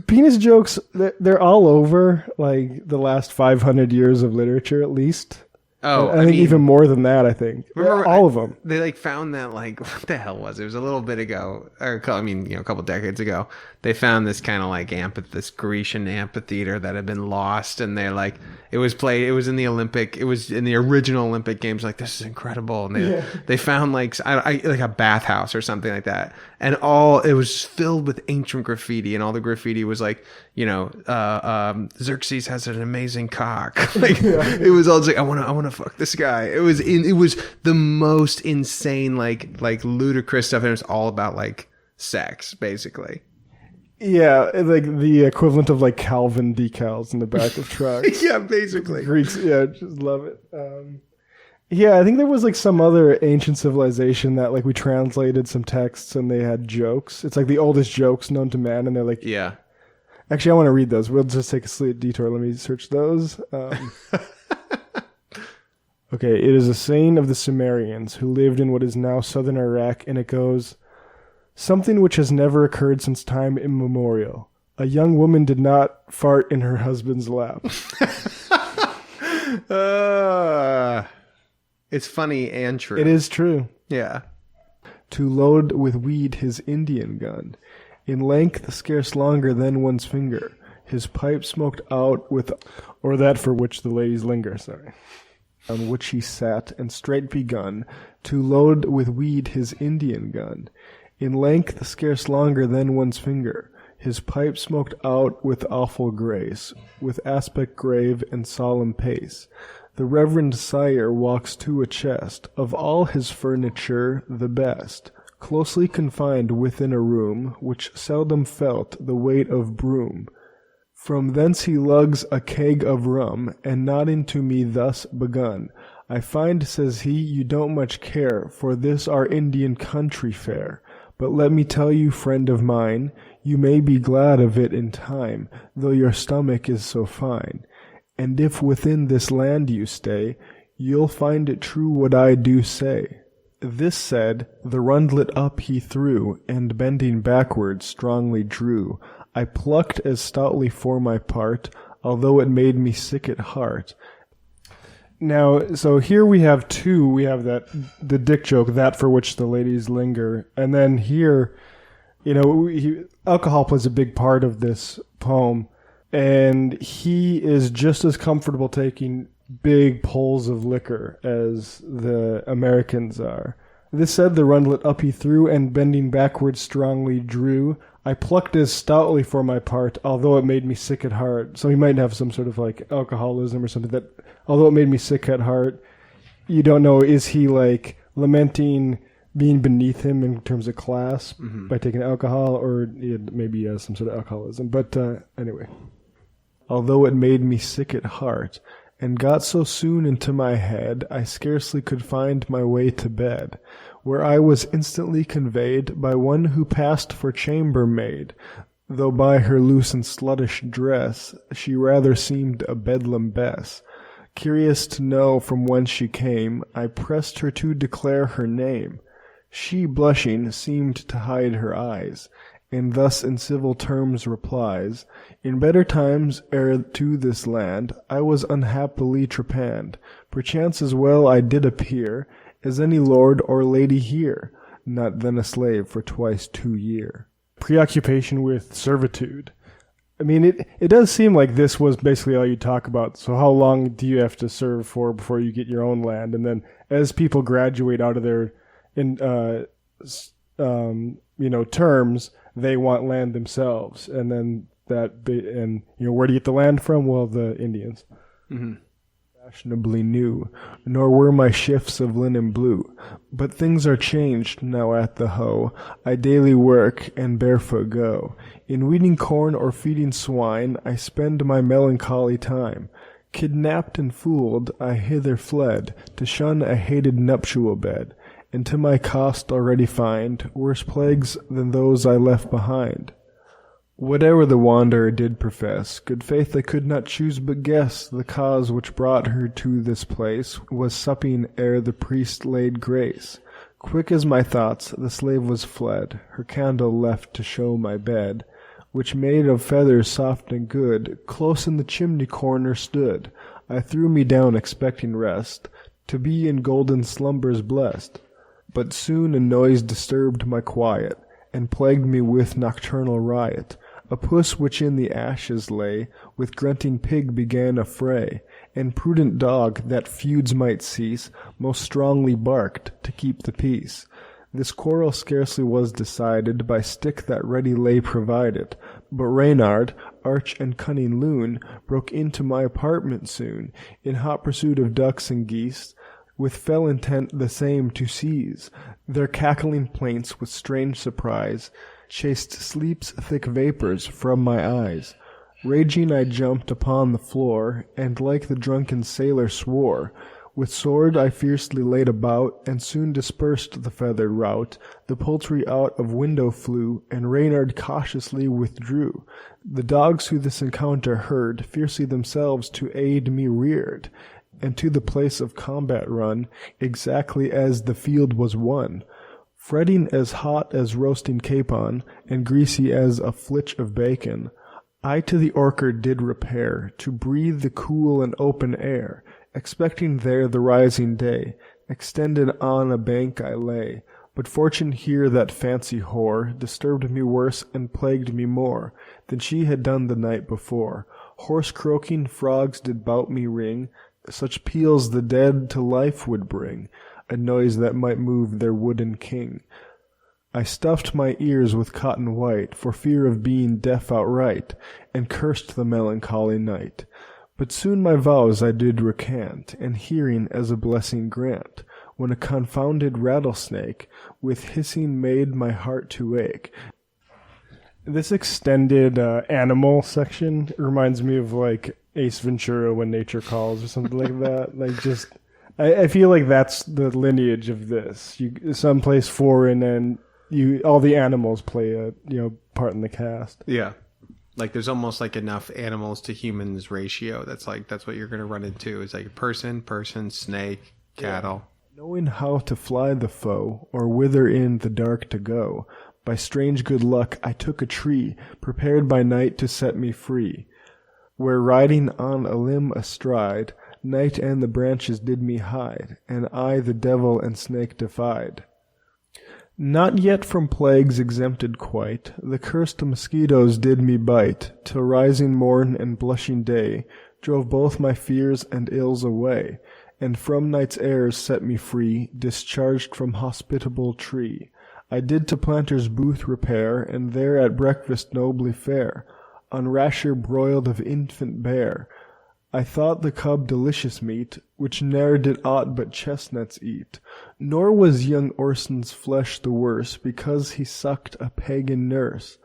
Penis jokes, they're all over, like, the last 500 years of literature, at least. Oh, I think even more than that, I think. Remember, all of them. They, like, found that, like, what the hell was it? It was a little bit ago, or, a couple decades ago. They found this kind of, like, this Grecian amphitheater that had been lost, and they're, like, it was in the original Olympic Games, like, this is incredible. And they found, like, like a bathhouse or something like that. And it was filled with ancient graffiti, and all the graffiti was, like, Xerxes has an amazing cock. Like, it was all just like, I want to fuck this guy. It was the most insane, like ludicrous stuff, and it was all about like sex, basically. Yeah, like the equivalent of like Calvin decals in the back of trucks. Yeah, basically. Greeks, just love it. I think there was like some other ancient civilization that like we translated some texts and they had jokes. It's like the oldest jokes known to man, and they're like, yeah. Actually, I want to read those. We'll just take a slight detour. Let me search those. Okay, it is a saying of the Sumerians who lived in what is now southern Iraq, and it goes, something which has never occurred since time immemorial. A young woman did not fart in her husband's lap. It's funny and true. It is true. Yeah. To load with weed his Indian gun, in length scarce longer than one's finger, his pipe smoked out with, or that for which the ladies linger, sorry, on which he sat, and straight begun to load with weed his Indian gun, in length scarce longer than one's finger. His pipe smoked out with awful grace, with aspect grave and solemn pace. The reverend sire walks to a chest, of all his furniture the best, closely confined within a room, which seldom felt the weight of broom. From thence he lugs a keg of rum, and nodding to me thus begun, I find, says he, you don't much care for this our Indian country fair. But let me tell you, friend of mine, you may be glad of it in time, though your stomach is so fine. And if within this land you stay, you'll find it true what I do say. This said, the rundlet up he threw, and bending backward strongly drew. I plucked as stoutly for my part, although it made me sick at heart. Now, so here we have two. We have the dick joke, that for which the ladies linger. And then here, alcohol plays a big part of this poem. And he is just as comfortable taking big pulls of liquor as the Americans are. This said, the rundlet up he threw, and bending backward strongly drew. I plucked as stoutly for my part, although it made me sick at heart. So he might have some sort of like alcoholism or something that, although it made me sick at heart, you don't know, is he like lamenting being beneath him in terms of class by taking alcohol, or maybe he has some sort of alcoholism. But anyway. Although it made me sick at heart, and got so soon into my head, I scarcely could find my way to bed, where I was instantly conveyed by one who passed for chambermaid, though by her loose and sluttish dress she rather seemed a bedlam bess. Curious to know from whence she came, I pressed her to declare her name. She, blushing, seemed to hide her eyes, and thus in civil terms replies, In better times, ere to this land, I was unhappily trepanned. Perchance as well I did appear as any lord or lady here, not then a slave for twice 2 year. Preoccupation with servitude. I mean, it does seem like this was basically all you talk about. So how long do you have to serve for before you get your own land? And then as people graduate out of their terms, they want land themselves, and then where do you get the land from? Well, the Indians. Mm-hmm. Fashionably new, nor were my shifts of linen blue. But things are changed now at the hoe. I daily work and barefoot go. In weeding corn or feeding swine, I spend my melancholy time. Kidnapped and fooled, I hither fled to shun a hated nuptial bed. And to my cost already find worse plagues than those I left behind. Whatever the wanderer did profess, good faith I could not choose but guess the cause which brought her to this place was supping ere the priest laid grace. Quick as my thoughts, the slave was fled, her candle left to show my bed, which made of feathers soft and good, close in the chimney corner stood. I threw me down expecting rest, to be in golden slumbers blessed. But soon a noise disturbed my quiet, and plagued me with nocturnal riot. A puss which in the ashes lay, with grunting pig began a fray, and prudent dog, that feuds might cease, most strongly barked to keep the peace. This quarrel scarcely was decided by stick that ready lay provided, but Reynard, arch and cunning loon, broke into my apartment soon, in hot pursuit of ducks and geese, with fell intent the same to seize. Their cackling plaints with strange surprise chased sleep's thick vapors from my eyes. Raging I jumped upon the floor, and like the drunken sailor swore. With sword I fiercely laid about, and soon dispersed the feathered rout. The poultry out of window flew, and Reynard cautiously withdrew. The dogs who this encounter heard, fiercely themselves to aid me reared, and to the place of combat run, exactly as the field was won. Fretting as hot as roasting capon, and greasy as a flitch of bacon, I to the orchard did repair, to breathe the cool and open air, expecting there the rising day. Extended on a bank I lay, But fortune here, that fancy whore, disturbed me worse and plagued me more than she had done the night before. Hoarse croaking frogs did bout me ring, such peals the dead to life would bring, a noise that might move their wooden king. I stuffed my ears with cotton white, for fear of being deaf outright, and cursed the melancholy night. But soon my vows I did recant, and hearing as a blessing grant, when a confounded rattlesnake with hissing made my heart to ache. This extended animal section reminds me of like Ace Ventura When Nature Calls or something like that. Like just, I feel like that's the lineage of this. You someplace foreign and all the animals play a part in the cast. Yeah. Like there's almost like enough animals to humans ratio. That's what you're going to run into. It's like person, snake, cattle. Knowing how to fly the foe, or whither in the dark to go, by strange good luck I took a tree, prepared by night to set me free, where riding on a limb astride, night and the branches did me hide, and I the devil and snake defied. Not yet from plagues exempted quite, the cursed mosquitoes did me bite, till rising morn and blushing day drove both my fears and ills away, and from night's airs set me free, discharged from hospitable tree. I did to planter's booth repair, and there at breakfast nobly fare, on rasher broiled of infant bear. I thought the cub delicious meat, which ne'er did aught but chestnuts eat. Nor was young Orson's flesh the worse, because he sucked a pagan nurse.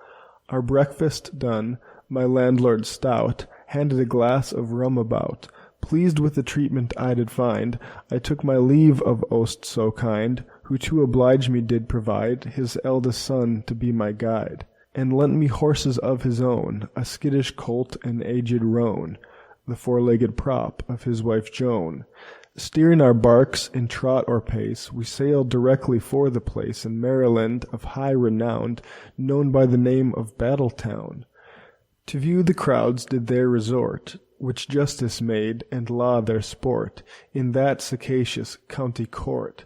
Our breakfast done, my landlord stout handed a glass of rum about. Pleased with the treatment I did find, I took my leave of Ost so kind, who to oblige me did provide his eldest son to be my guide, and lent me horses of his own, a skittish colt and aged roan, the four-legged prop of his wife Joan. Steering our barks in trot or pace, we sailed directly for the place in Maryland of high renown, known by the name of Battletown. To view the crowds did there resort, which justice made and law their sport, in that sagacious county court.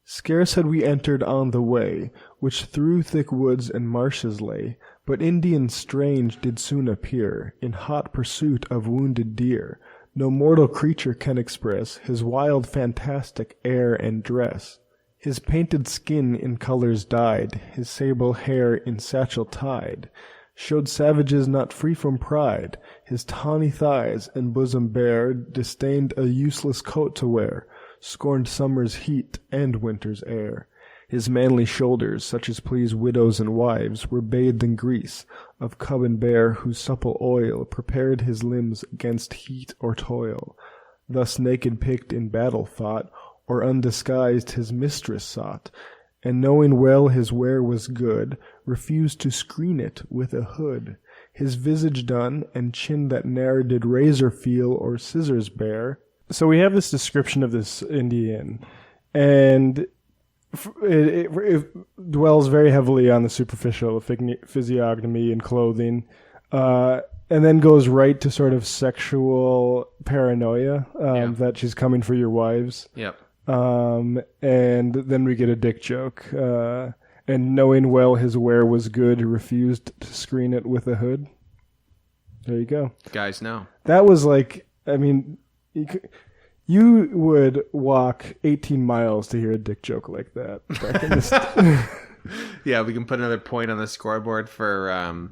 Scarce had we entered on the way, which through thick woods and marshes lay, but Indians strange did soon appear, in hot pursuit of wounded deer. No mortal creature can express his wild fantastic air and dress. His painted skin in colors dyed, his sable hair in satchel tied, showed savages not free from pride. His tawny thighs and bosom bare disdained a useless coat to wear, scorned summer's heat and winter's air. His manly shoulders, such as please widows and wives, were bathed in grease of cub and bear, whose supple oil prepared his limbs against heat or toil. Thus naked picked in battle fought, or undisguised his mistress sought, and knowing well his wear was good, refused to screen it with a hood. His visage done, and chin that ne'er did razor feel or scissors bear. So we have this description of this Indian, and it dwells very heavily on the superficial physiognomy and clothing, and then goes right to sort of sexual paranoia, that she's coming for your wives. Yep. And then we get a dick joke. And knowing well his wear was good, refused to screen it with a hood. There you go. Guys know. That was like, I mean, you would walk 18 miles to hear a dick joke like that. Back in this Yeah, we can put another point on the scoreboard for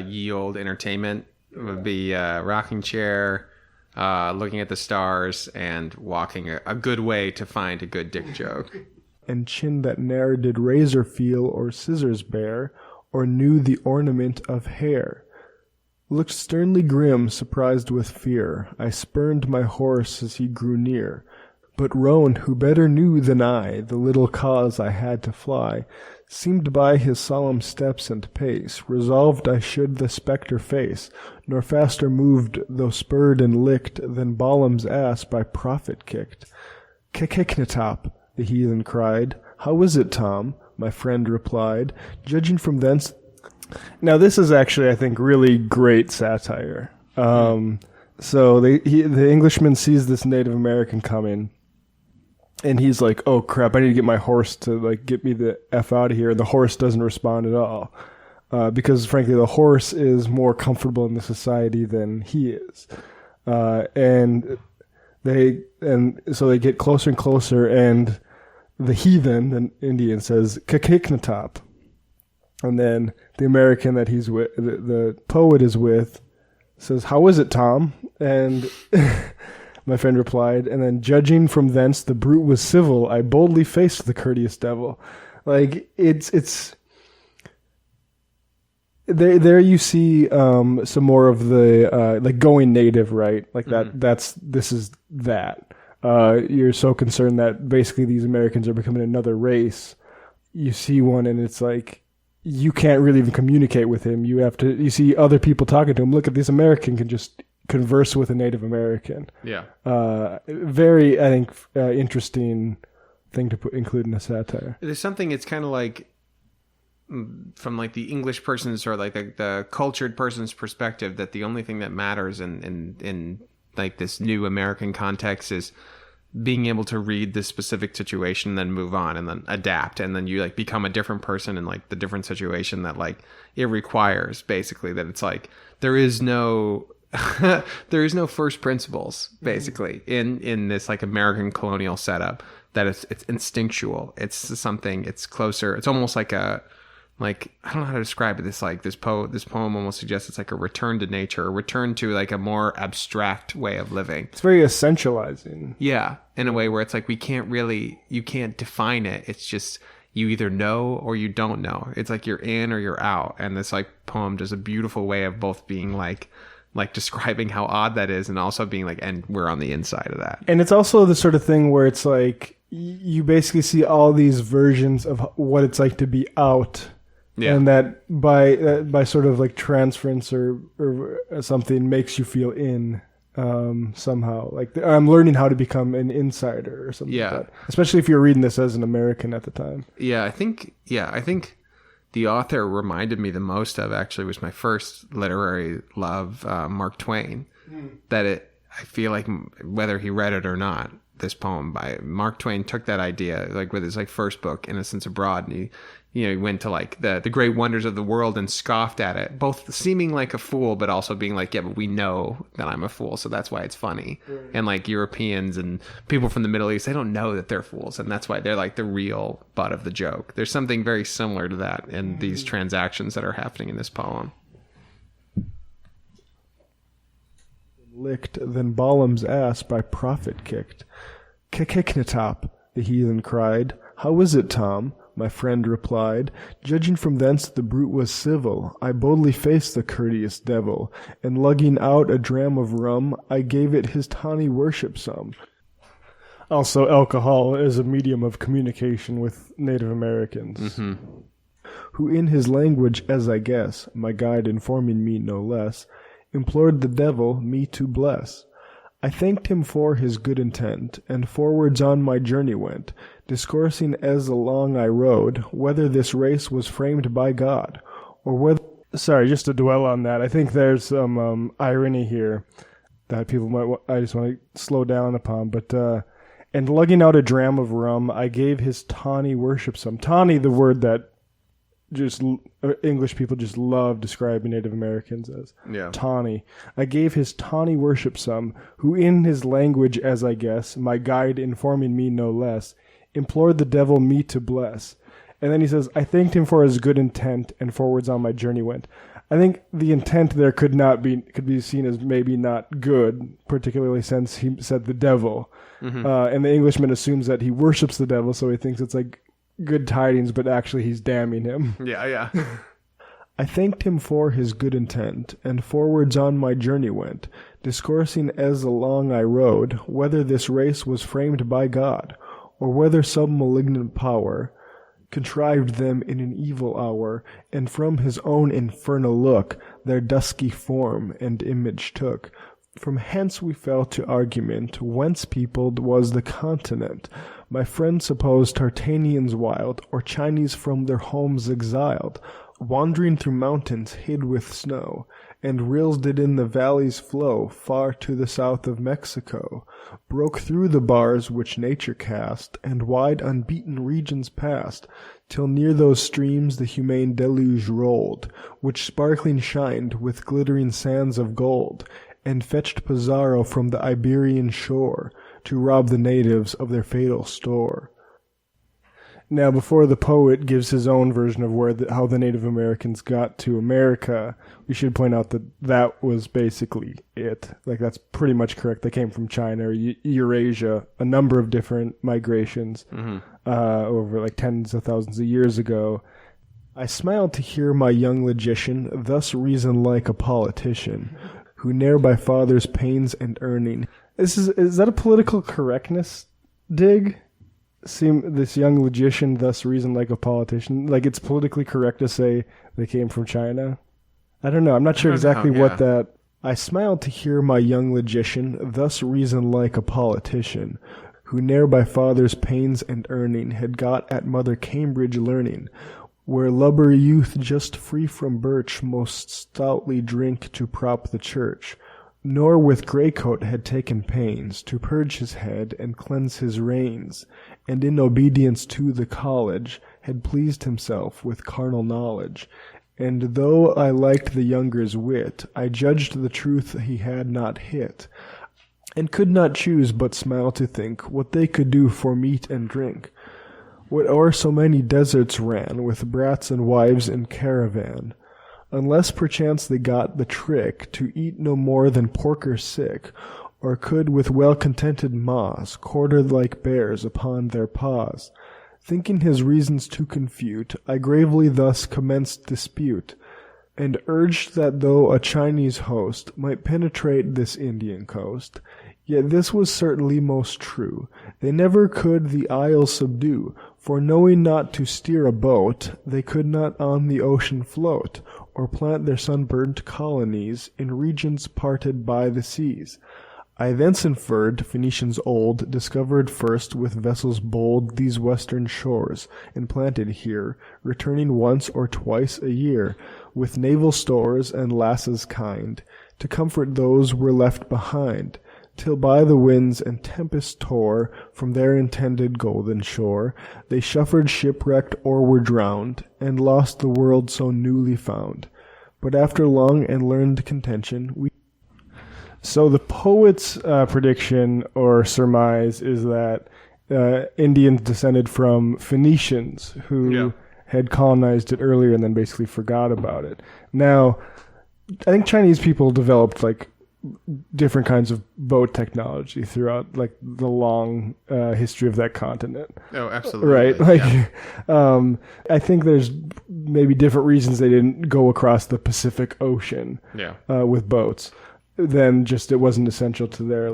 ye old entertainment. It would be rocking chair, looking at the stars, and walking a good way to find a good dick joke. And chin that ne'er did razor feel or scissors bear, or knew the ornament of hair. Looked sternly grim, surprised with fear. I spurned my horse as he grew near. But Roan, who better knew than I the little cause I had to fly, seemed by his solemn steps and pace resolved I should the spectre face, nor faster moved, though spurred and licked, than Balaam's ass by prophet kicked. "Kekeknatop," the heathen cried. "How is it, Tom?" my friend replied. Judging from thence. Now this is actually, I think, really great satire. So the Englishman sees this Native American coming, And he's like, oh crap, I need to get my horse to like get me the F out of here. And the horse doesn't respond at all. Because frankly, the horse is more comfortable in the society than he is. And so they get closer and closer, and the heathen, an Indian, says, Kakiknatop. And then the American that he's with, the poet is with, says, how is it, Tom? And my friend replied, and then judging from thence the brute was civil, I boldly faced the courteous devil. Like, it's there you see some more of the like going native, right? Like this is that. You're so concerned that basically these Americans are becoming another race. You see one and it's like you can't really even communicate with him. You see other people talking to him. Look at this American can just converse with a Native American. Yeah. Very, I think, interesting thing to include in a satire. There's something, it's kind of like from like the English person's or like the cultured person's perspective, that the only thing that matters in like this new American context is being able to read this specific situation, then move on and then adapt. And then you like become a different person in like the different situation that like it requires, basically, that it's like, there is no first principles, basically, in this like American colonial setup, that it's instinctual. It's something, it's closer. It's almost like I don't know how to describe it. This poem almost suggests it's like a return to nature, a return to like a more abstract way of living. It's very essentializing. Yeah. In a way where it's like, you can't define it. It's just, you either know or you don't know. It's like you're in or you're out. And this like poem does a beautiful way of both being like describing how odd that is, and also being like, and we're on the inside of that. And it's also the sort of thing where it's like, you basically see all these versions of what it's like to be out. Yeah. And that by sort of like transference or something makes you feel in somehow. Like I'm learning how to become an insider or something. Yeah. Like that. Especially if you're reading this as an American at the time. Yeah, I think the author reminded me the most of actually was my first literary love, Mark Twain. I feel like whether he read it or not, this poem by Mark Twain took that idea, like with his like first book, Innocents Abroad, and he went to like the great wonders of the world and scoffed at it, both seeming like a fool, but also being like, yeah, but we know that I'm a fool, so that's why it's funny. Right. And like Europeans and people from the Middle East, they don't know that they're fools, and that's why they're like the real butt of the joke. There's something very similar to that in these transactions that are happening in this poem. Licked, then Balaam's ass by prophet kicked. Kikiknatop, the heathen cried. How is it, Tom? My friend replied, judging from thence the brute was civil, I boldly faced the courteous devil, and lugging out a dram of rum, I gave it his tawny worship some. Also, alcohol is a medium of communication with Native Americans, who in his language, as I guess, my guide informing me no less, implored the devil me to bless. I thanked him for his good intent, and forwards on my journey went, discoursing as along I rode, whether this race was framed by God, or whether... Sorry, just to dwell on that, I think there's some irony here that people might... I just want to slow down upon, but... and lugging out a dram of rum, I gave his tawny worship some. Tawny, the word that just English people just love describing Native Americans as. Yeah. Tawny. I gave his tawny worship some, who in his language, as I guess, my guide informing me no less, implored the devil me to bless. And then he says, I thanked him for his good intent, and forwards on my journey went. I think the intent there could be seen as maybe not good, particularly since he said the devil. And the Englishman assumes that he worships the devil, so he thinks it's like good tidings, but actually he's damning him. Yeah. I thanked him for his good intent, and forwards on my journey went, discoursing as along I rode, whether this race was framed by God, or whether some malignant power contrived them in an evil hour, and from his own infernal look their dusky form and image took. From hence we fell to argument, whence peopled was the continent. My friend supposed Tartanians wild, or Chinese from their homes exiled, wandering through mountains hid with snow, and rills did in the valleys flow far to the south of Mexico, broke through the bars which nature cast, and wide unbeaten regions passed, till near those streams the humane deluge rolled, which sparkling shined with glittering sands of gold, and fetched Pizarro from the Iberian shore, to rob the natives of their fatal store. Now, before the poet gives his own version of how the Native Americans got to America, we should point out that that was basically it. Like, that's pretty much correct. They came from China or Eurasia, a number of different migrations over like tens of thousands of years ago. I smiled to hear my young logician thus reason like a politician, who ne'er by father's pains and earning. Is that a political correctness dig? This young logician thus reasoned like a politician. Like, it's politically correct to say they came from China? I don't know. I'm not sure exactly what that... I smiled to hear my young logician thus reason like a politician, who ne'er by father's pains and earning had got at mother Cambridge learning, where lubber youth just free from birch most stoutly drink to prop the church, nor with greycoat had taken pains to purge his head and cleanse his reins, and in obedience to the college had pleased himself with carnal knowledge. And though I liked the younger's wit, I judged the truth he had not hit, and could not choose but smile to think what they could do for meat and drink, what o'er so many deserts ran with brats and wives in caravan, unless perchance they got the trick to eat no more than porker sick, or could with well-contented maws quarter like bears upon their paws. Thinking his reasons to confute, I gravely thus commenced dispute, and urged that though a Chinese host might penetrate this Indian coast, yet this was certainly most true, they never could the isle subdue, for knowing not to steer a boat, they could not on the ocean float, or plant their sunburnt colonies in regions parted by the seas. I thence inferred Phoenicians old discovered first with vessels bold these western shores, and planted here, returning once or twice a year, with naval stores and lasses kind, to comfort those were left behind, till by the winds and tempests tore from their intended golden shore, they suffered shipwrecked or were drowned, and lost the world so newly found. But after long and learned contention, So the poet's prediction or surmise is that Indians descended from Phoenicians who had colonized it earlier and then basically forgot about it. Now, I think Chinese people developed like different kinds of boat technology throughout like the long history of that continent. Oh, absolutely. Right. Like, I think there's maybe different reasons they didn't go across the Pacific Ocean with boats. Then just it wasn't essential to their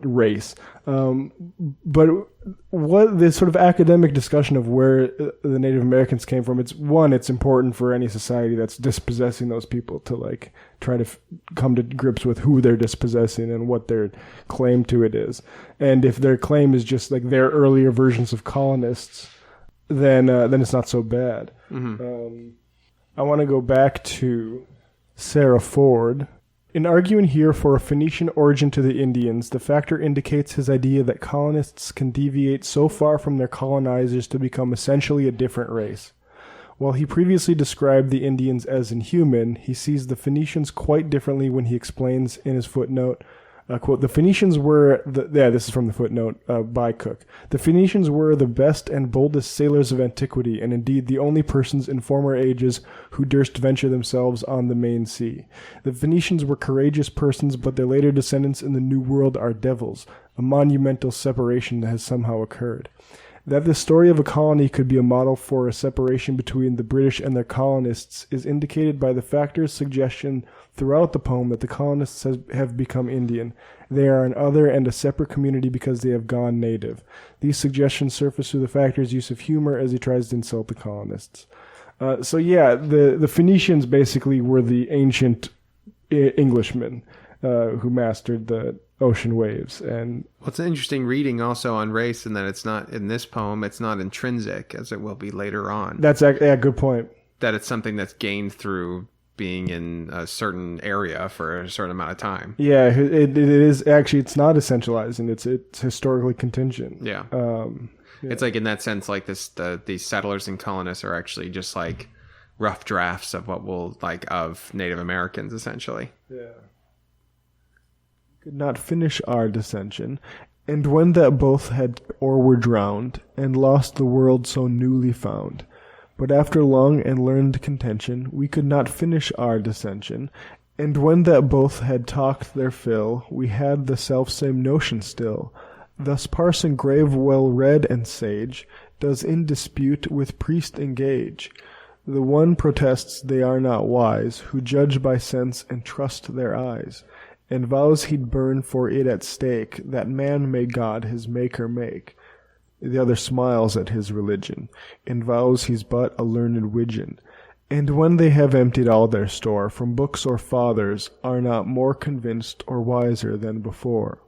race. But what this sort of academic discussion of where the Native Americans came from, it's important for any society that's dispossessing those people to like try to come to grips with who they're dispossessing and what their claim to it is. And if their claim is just like their earlier versions of colonists, then it's not so bad. Mm-hmm. I want to go back to Sarah Ford. In arguing here for a Phoenician origin to the Indians, the factor indicates his idea that colonists can deviate so far from their colonizers to become essentially a different race. While he previously described the Indians as inhuman, he sees the Phoenicians quite differently when he explains in his footnote, quote, the Phoenicians were, this is from the footnote by Cook, the Phoenicians were the best and boldest sailors of antiquity, and indeed the only persons in former ages who durst venture themselves on the main sea. The Phoenicians were courageous persons, but their later descendants in the New World are devils. A monumental separation has somehow occurred. That the story of a colony could be a model for a separation between the British and their colonists is indicated by the factor's suggestion throughout the poem that the colonists have become Indian. They are an other and a separate community because they have gone native. These suggestions surface through the factor's use of humor as he tries to insult the colonists. The Phoenicians basically were the ancient Englishmen who mastered the ocean waves. And it's an interesting reading also on race, in that it's not in this poem, it's not intrinsic as it will be later on. That's a good point. That it's something that's gained through being in a certain area for a certain amount of time. Yeah, it is actually, it's not essentializing. It's historically contingent. Yeah. Yeah. It's like in that sense, like these settlers and colonists are actually just like rough drafts of what will like of Native Americans essentially. Yeah. Could not finish our dissension, and when that both had or were drowned, and lost the world so newly found. But after long and learned contention, we could not finish our dissension, and when that both had talked their fill, we had the selfsame notion still. Thus Parson Grave, well read and sage, does in dispute with priest engage. The one protests they are not wise, who judge by sense and trust their eyes, and vows he'd burn for it at stake, that man may God his maker make. The other smiles at his religion, and vows he's but a learned widgeon. And when they have emptied all their store from books or fathers, are not more convinced or wiser than before.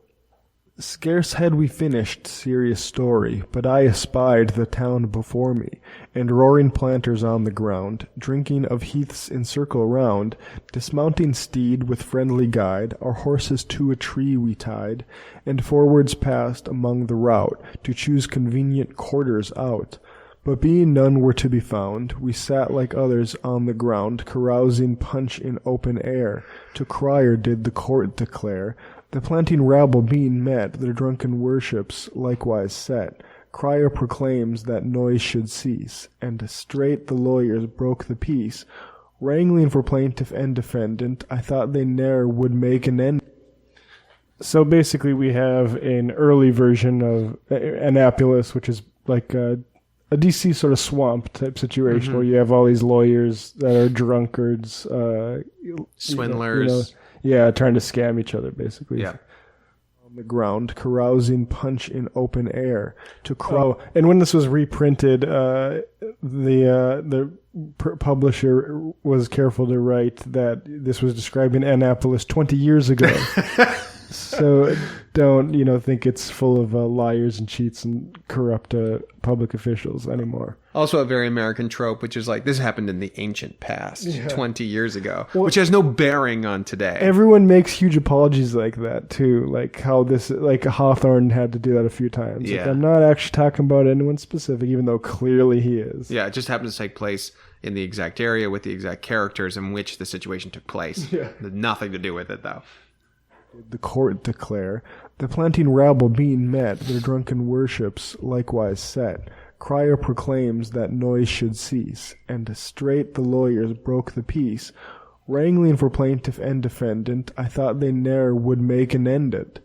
Scarce had we finished serious story, but I espied the town before me, and roaring planters on the ground, drinking of heaths in circle round. Dismounting steed with friendly guide, our horses to a tree we tied, and forwards passed among the rout, to choose convenient quarters out. But being none were to be found, we sat like others on the ground, carousing punch in open air. To crier did the court declare, the planting rabble being met, their drunken worships likewise set. Crier proclaims that noise should cease, and straight the lawyers broke the peace. Wrangling for plaintiff and defendant, I thought they ne'er would make an end. So basically we have an early version of Annapolis, which is like a DC sort of swamp type situation where you have all these lawyers that are drunkards, swindlers. Trying to scam each other, basically. Yeah. On the ground, carousing punch in open air. And when this was reprinted, the publisher was careful to write that this was describing Annapolis 20 years ago. So don't, think it's full of liars and cheats and corrupt public officials anymore. Also a very American trope, which is like, this happened in the ancient past, 20 years ago, which has no bearing on today. Everyone makes huge apologies like that, too. Like how Hawthorne had to do that a few times. Yeah. Like, I'm not actually talking about anyone specific, even though clearly he is. Yeah, it just happens to take place in the exact area with the exact characters in which the situation took place. Yeah. Nothing to do with it, though. The court declare, the planting rabble being met, their drunken worships likewise set. Crier proclaims that noise should cease, and straight the lawyers broke the peace. Wrangling for plaintiff and defendant, I thought they ne'er would make an end it.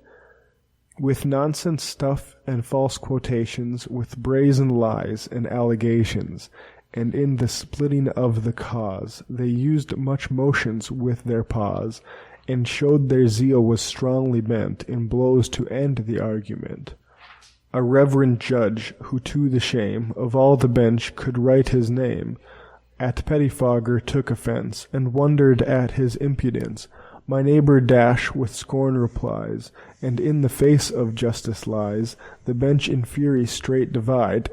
With nonsense stuff and false quotations, with brazen lies and allegations, and in the splitting of the cause, they used much motions with their paws, and showed their zeal was strongly bent in blows to end the argument. A reverend judge, who to the shame of all the bench could write his name, at pettifogger took offence, and wondered at his impudence. My neighbour Dash with scorn replies, and in the face of justice lies. The bench in fury straight divide,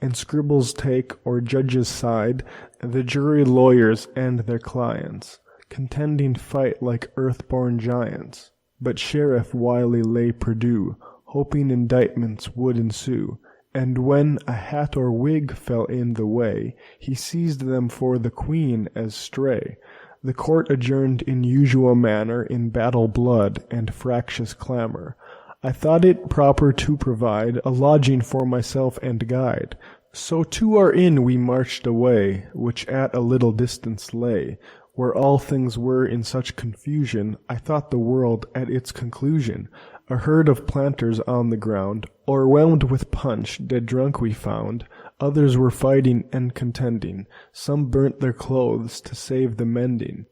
and scribbles take or judges' side, the jury lawyers and their clients, contending fight like earth-born giants. But sheriff wily lay Perdue, hoping indictments would ensue, and when a hat or wig fell in the way, he seized them for the queen as stray. The court adjourned in usual manner, in battle blood and fractious clamour. I thought it proper to provide a lodging for myself and guide. So to our inn we marched away, which at a little distance lay, where all things were in such confusion, I thought the world at its conclusion. A herd of planters on the ground, o'erwhelmed with punch, dead drunk we found. Others were fighting and contending, some burnt their clothes to save the mending.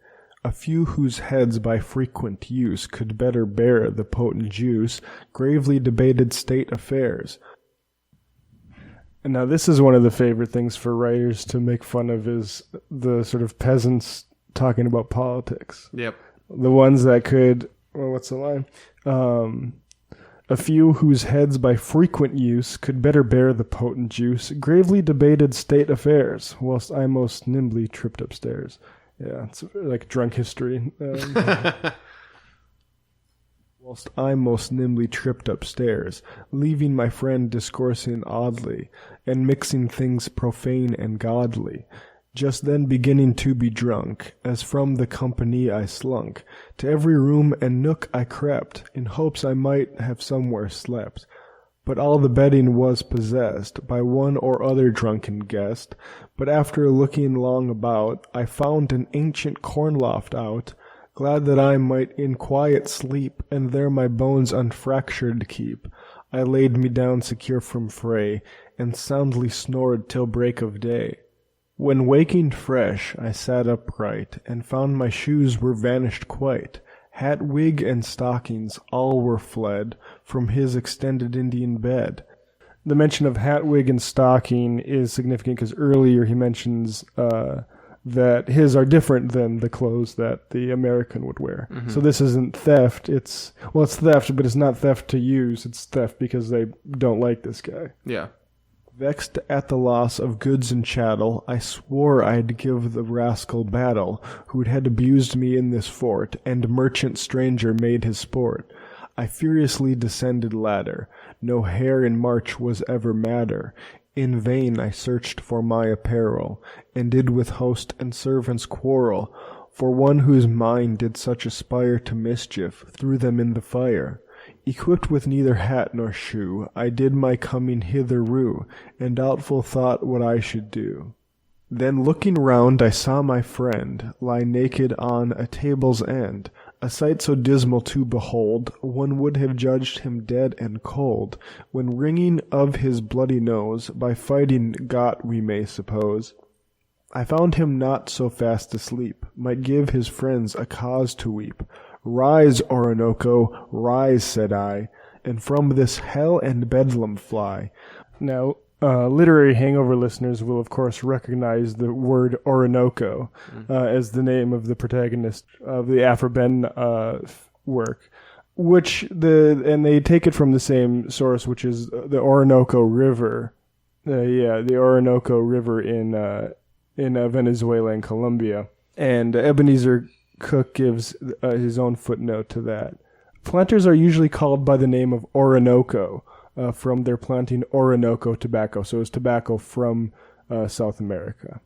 A few whose heads by frequent use could better bear the potent juice, gravely debated state affairs. And now this is one of the favorite things for writers to make fun of, is the sort of peasants talking about politics. Yep. The ones that could, well, what's the line? A few whose heads by frequent use could better bear the potent juice, gravely debated state affairs, whilst I most nimbly tripped upstairs. Yeah, it's like drunk history. Whilst I most nimbly tripped upstairs, leaving my friend discoursing oddly, and mixing things profane and godly, just then beginning to be drunk, as from the company I slunk, to every room and nook I crept, in hopes I might have somewhere slept. But all the bedding was possessed by one or other drunken guest, but after looking long about, I found an ancient corn loft out, glad that I might in quiet sleep, and there my bones unfractured keep. I laid me down secure from fray, and soundly snored till break of day. When waking fresh, I sat upright, and found my shoes were vanished quite. Hat, wig, and stockings, all were fled from his extended Indian bed. The mention of hat, wig, and stocking is significant because earlier he mentions that his are different than the clothes that the American would wear. Mm-hmm. So this isn't theft. It's theft, but it's not theft to use. It's theft because they don't like this guy. Yeah. Vexed at the loss of goods and chattel, I swore I'd give the rascal battle, who had abused me in this fort, and merchant stranger made his sport. I furiously descended ladder. No hare in March was ever madder. In vain I searched for my apparel, and did with host and servants quarrel, for one whose mind did such aspire to mischief, threw them in the fire. Equipped with neither hat nor shoe, I did my coming hither rue, and doubtful thought what I should do. Then looking round I saw my friend lie naked on a table's end, a sight so dismal to behold, one would have judged him dead and cold, when wringing of his bloody nose, by fighting got we may suppose. I found him not so fast asleep, might give his friends a cause to weep. Rise, Orinoco, rise, said I, and from this hell and bedlam fly. Now, literary hangover listeners will, of course, recognize the word Orinoco as the name of the protagonist of the Afro-Ben work, and they take it from the same source, which is the Orinoco River. The Orinoco River in Venezuela and Colombia. And Ebenezer Cook gives his own footnote to that. Planters are usually called by the name of Orinoco, from their planting Orinoco tobacco, so it's tobacco from South America.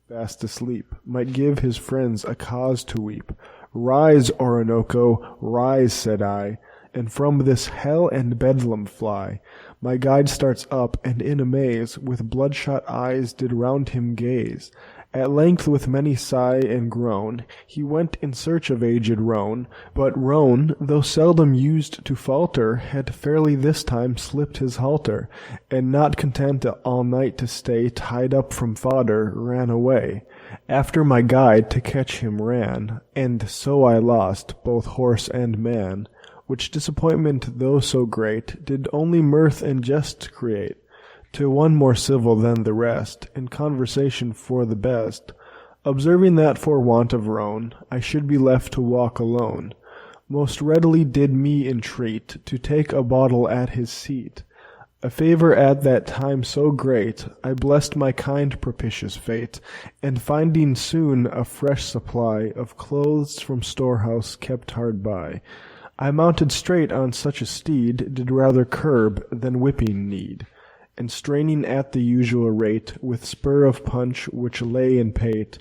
Fast asleep, might give his friends a cause to weep. Rise, Orinoco, rise, said I, and from this hell and bedlam fly. My guide starts up, and in amaze, with bloodshot eyes did round him gaze. At length with many sigh and groan, he went in search of aged roan, but roan, though seldom used to falter, had fairly this time slipped his halter, and not content all night to stay tied up from fodder, ran away. After my guide to catch him ran, and so I lost both horse and man, which disappointment, though so great, did only mirth and jest create. To one more civil than the rest, in conversation for the best, observing that for want of roan, I should be left to walk alone, most readily did me entreat to take a bottle at his seat. A favour at that time so great, I blessed my kind propitious fate, and finding soon a fresh supply of clothes from storehouse kept hard by, I mounted straight on such a steed, did rather curb than whipping need. And straining at the usual rate, with spur of punch which lay in pate,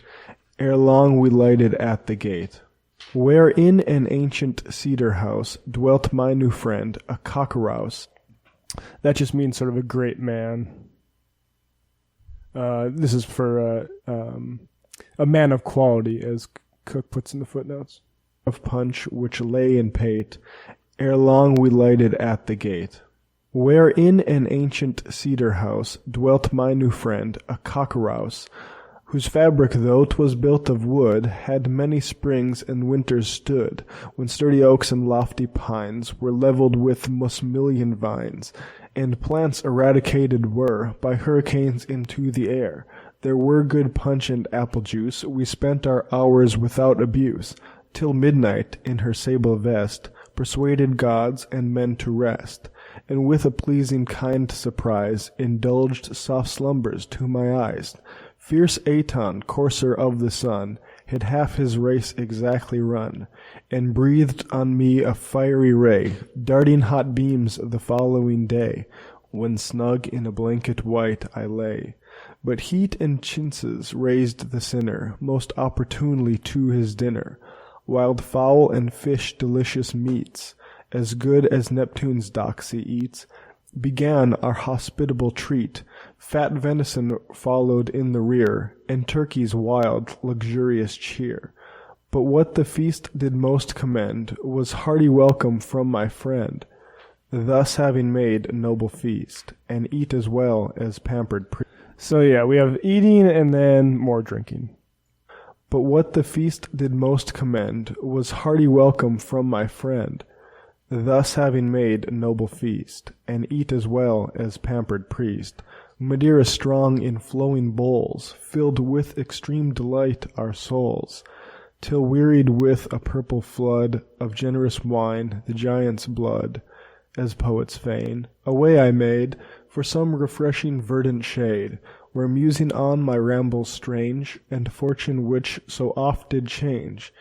ere long we lighted at the gate, where in an ancient cedar house dwelt my new friend, a cockrouse. That just means sort of a great man. This is for a man of quality, as Cook puts in the footnotes. Of punch which lay in pate, ere long we lighted at the gate, where in an ancient cedar house dwelt my new friend, a cockrouse, whose fabric, though 'twas built of wood, had many springs and winters stood, when sturdy oaks and lofty pines were levelled with musmillion vines, and plants eradicated were by hurricanes into the air. There were good punch and apple juice, we spent our hours without abuse, till midnight, in her sable vest, persuaded gods and men to rest, and with a pleasing kind surprise indulged soft slumbers to my eyes. Fierce Aton, courser of the sun, had half his race exactly run, and breathed on me a fiery ray, darting hot beams the following day, when snug in a blanket white I lay. But heat and chintzes raised the sinner most opportunely to his dinner, wild fowl and fish delicious meats, as good as Neptune's doxy eats, began our hospitable treat. Fat venison followed in the rear, and turkey's wild, luxurious cheer. But what the feast did most commend was hearty welcome from my friend, thus having made a noble feast, and eat as well as pampered priest. So yeah, we have eating and then more drinking. But what the feast did most commend was hearty welcome from my friend, thus having made a noble feast, and eat as well as pampered priest. Madeira strong in flowing bowls filled with extreme delight our souls, till wearied with a purple flood of generous wine, the giant's blood, as poets feign, away I made for some refreshing verdant shade, where musing on my rambles strange, and fortune which so oft did change,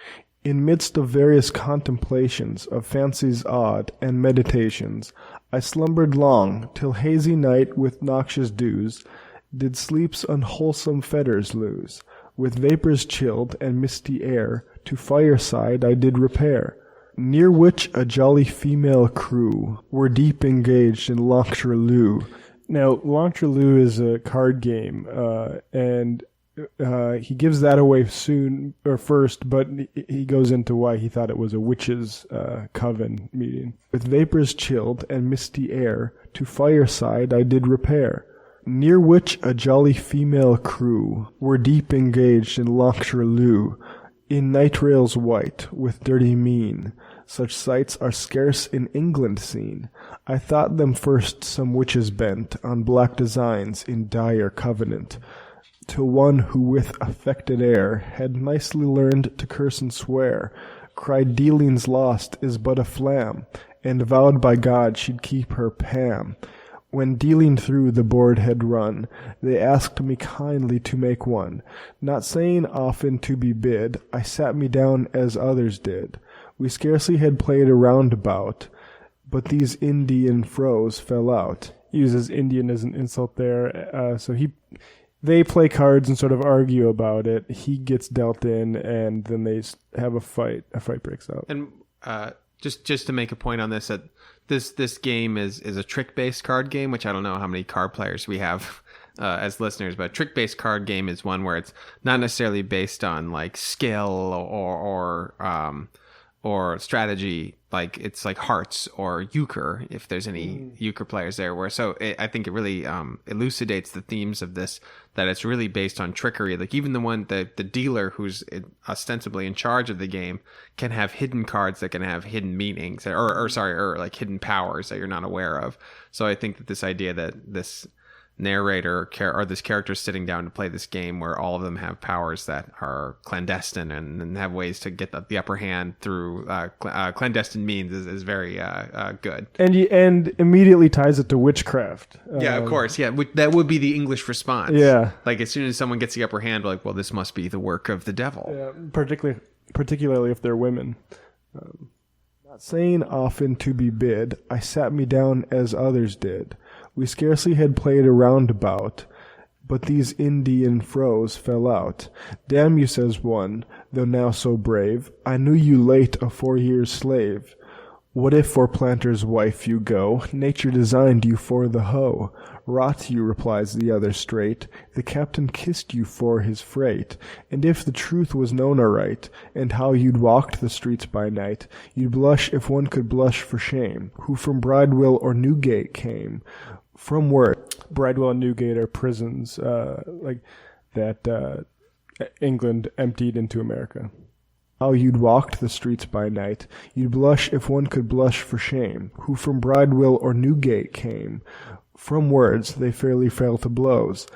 in midst of various contemplations of fancies odd and meditations, I slumbered long, till hazy night with noxious dews did sleep's unwholesome fetters loose. With vapors chilled and misty air to fireside I did repair, near which a jolly female crew were deep engaged in L'Entrelou. Now, L'Entrelou is a card game, and he gives that away first, but he goes into why he thought it was a witches' coven meeting. With vapors chilled and misty air to fireside I did repair, near which a jolly female crew were deep engaged in L'Entrelou, in night rails white, with dirty mien. Such sights are scarce in England seen. I thought them first some witches bent on black designs in dire covenant, till one who with affected air had nicely learned to curse and swear, cried dealings lost is but a flam, and vowed by God she'd keep her Pam. When dealing through the board had run, they asked me kindly to make one. Not saying often to be bid, I sat me down as others did. We scarcely had played a roundabout, but these Indian froze fell out. He uses Indian as an insult there. They play cards and sort of argue about it. He gets dealt in, and then they have a fight. A fight breaks out. And just to make a point on this, that this game is a trick-based card game, which I don't know how many card players we have as listeners, but a trick-based card game is one where it's not necessarily based on like skill or strategy, like it's like hearts or euchre, if there's any euchre players there. I think it really elucidates the themes of this, that it's really based on trickery. Like even the dealer who's ostensibly in charge of the game can have hidden cards that can have hidden meanings, or like hidden powers that you're not aware of. So I think that this idea that this narrator or this character sitting down to play this game where all of them have powers that are clandestine and have ways to get the upper hand through clandestine means is very good. And immediately ties it to witchcraft. Yeah, of course. Yeah, that would be the English response. Yeah. Like as soon as someone gets the upper hand, we're like, well, this must be the work of the devil. Yeah, particularly if they're women. Not saying often to be bid, I sat me down as others did. We scarcely had played a roundabout, but these Indian froze fell out. Damn you, says one, though now so brave, I knew you late a 4 years slave. What if for planter's wife you go? Nature designed you for the hoe. Rot you, replies the other straight, the captain kissed you for his freight. And if the truth was known aright, and how you'd walked the streets by night, you'd blush if one could blush for shame, who from Bridewell or Newgate came. From where Bridewell and Newgate are prisons like that England emptied into America. How you'd walked the streets by night, you'd blush if one could blush for shame, who from Bridewell or Newgate came. From words they fairly fell to blows,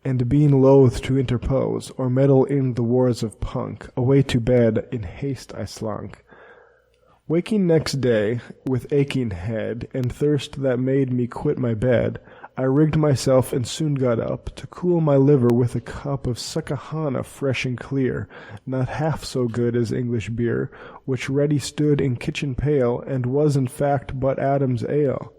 and being loath to interpose, or meddle in the wars of punk, away to bed in haste I slunk. Waking next day, with aching head, and thirst that made me quit my bed, I rigged myself and soon got up to cool my liver with a cup of Susquehanna fresh and clear, not half so good as English beer, which ready stood in kitchen pail, and was in fact but Adam's ale.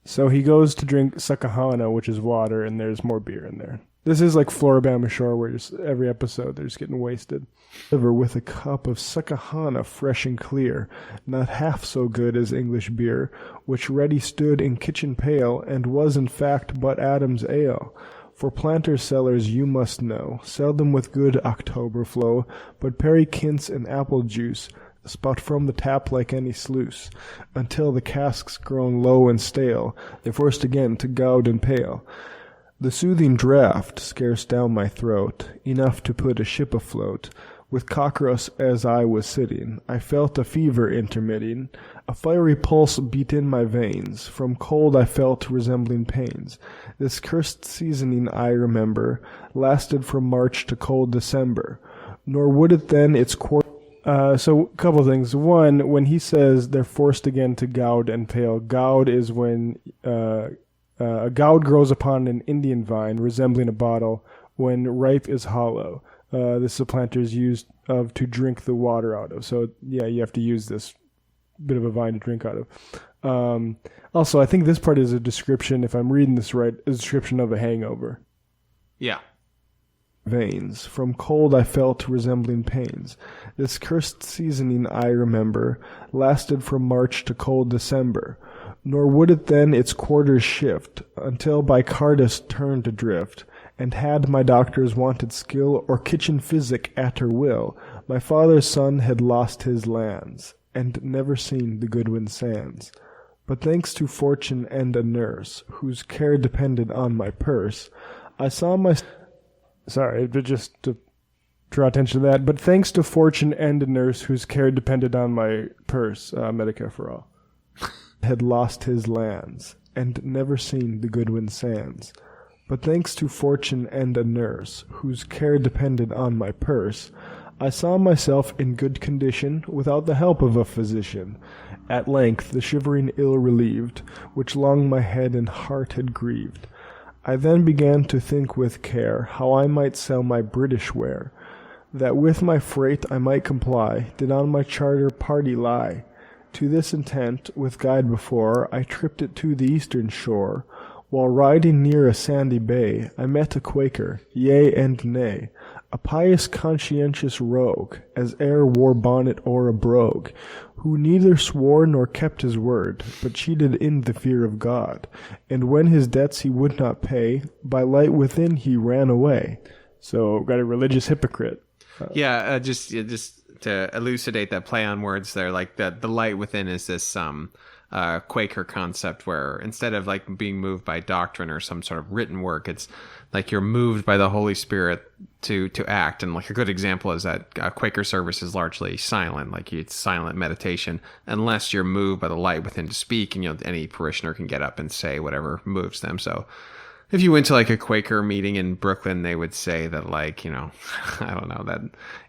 So he goes to drink Susquehanna, which is water, and there's more beer in there. This is like Floribama Shore, where just every episode they're just getting wasted. Liver with a cup of Susquehanna fresh and clear, not half so good as English beer, which ready stood in kitchen pail, and was in fact but Adam's ale. For planters' cellars you must know, seldom with good October flow, but Perry Quince and apple juice, spout from the tap like any sluice, until the casks grown low and stale, they're forced again to goud and pale. The soothing draught scarce down my throat, enough to put a ship afloat. With Cockroach as I was sitting, I felt a fever intermitting, a fiery pulse beat in my veins, from cold I felt resembling pains. This cursed seasoning I remember, lasted from March to cold December, nor would it then its So a couple of things. One, when he says they're forced again to goud and pale, goud is when a goud grows upon an Indian vine resembling a bottle when ripe is hollow. This is a planter's used of to drink the water out of. So yeah, you have to use this bit of a vine to drink out of. Also, I think this part is a description, if I'm reading this right, a description of a hangover. Yeah. Veins. From cold I felt resembling pains. This cursed seasoning I remember, lasted from March to cold December. Nor would it then its quarters shift, until by Cardus turned adrift, and had my doctor's wanted skill, or kitchen physic at her will, my father's son had lost his lands, and never seen the Goodwin sands. But thanks to fortune and a nurse, whose care depended on my purse, I saw my... Sorry, but just to draw attention to that. But thanks to fortune and a nurse whose care depended on my purse, Medicare for all, had lost his lands, and never seen the Goodwin sands. But thanks to fortune and a nurse whose care depended on my purse, I saw myself in good condition without the help of a physician. At length the shivering ill relieved, which long my head and heart had grieved. I then began to think with care how I might sell my British ware, that with my freight I might comply, did on my charter party lie. To this intent, with guide before, I tripped it to the eastern shore. While riding near a sandy bay, I met a Quaker, yea and nay, a pious conscientious rogue, as e'er wore bonnet or a brogue, who neither swore nor kept his word, but cheated in the fear of God, and when his debts he would not pay, by light within he ran away. So, got a religious hypocrite. Just to elucidate that play on words there, like the light within is this Quaker concept where instead of like being moved by doctrine or some sort of written work, it's like you're moved by the Holy Spirit to act. And like a good example is that Quaker service is largely silent, like it's silent meditation, unless you're moved by the light within to speak, and any parishioner can get up and say whatever moves them. So if you went to like a Quaker meeting in Brooklyn, they would say that like, I don't know, that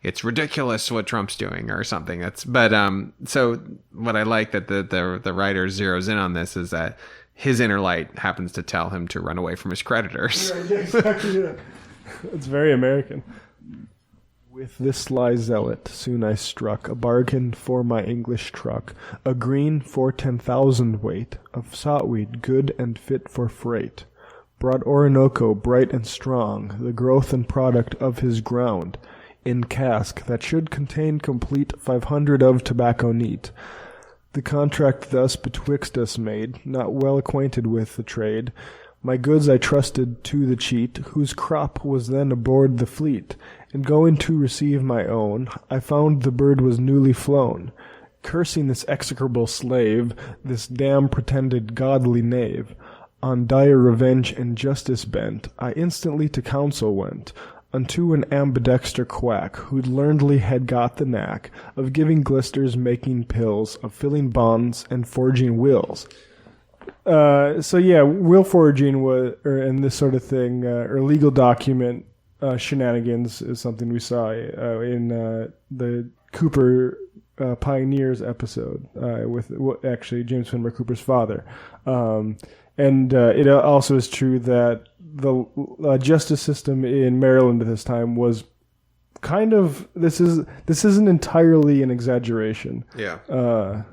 it's ridiculous what Trump's doing or something. So what I like that the writer zeroes in on this is that his inner light happens to tell him to run away from his creditors. Yeah, exactly. Yeah. It's very American. With this sly zealot soon I struck a bargain for my English truck, a green for 10,000 weight of Sot-Weed good and fit for freight. Brought Orinoco bright and strong, the growth and product of his ground, in cask that should contain complete 500 of tobacco neat. The contract thus betwixt us made, not well acquainted with the trade, my goods I trusted to the cheat, whose crop was then aboard the fleet, and going to receive my own, I found the bird was newly flown. Cursing this execrable slave, this damn pretended godly knave, on dire revenge and justice bent, I instantly to council went, unto an ambidexter quack, who learnedly had got the knack of giving glisters, making pills, of filling bonds, and forging wills. So yeah, will forging and this sort of thing, or legal document shenanigans is something we saw in the Cooper Pioneers episode with actually James Fenimore Cooper's father. And it also is true that the justice system in Maryland at this time was kind of, this isn't entirely an exaggeration. Yeah.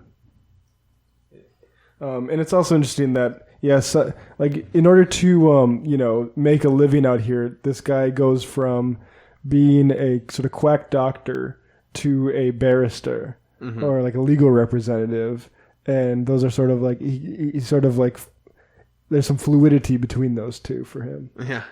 And it's also interesting that, yes, like in order to, make a living out here, this guy goes from being a sort of quack doctor to a barrister or like a legal representative. And those are sort of like, he's sort of like, there's some fluidity between those two for him. Yeah.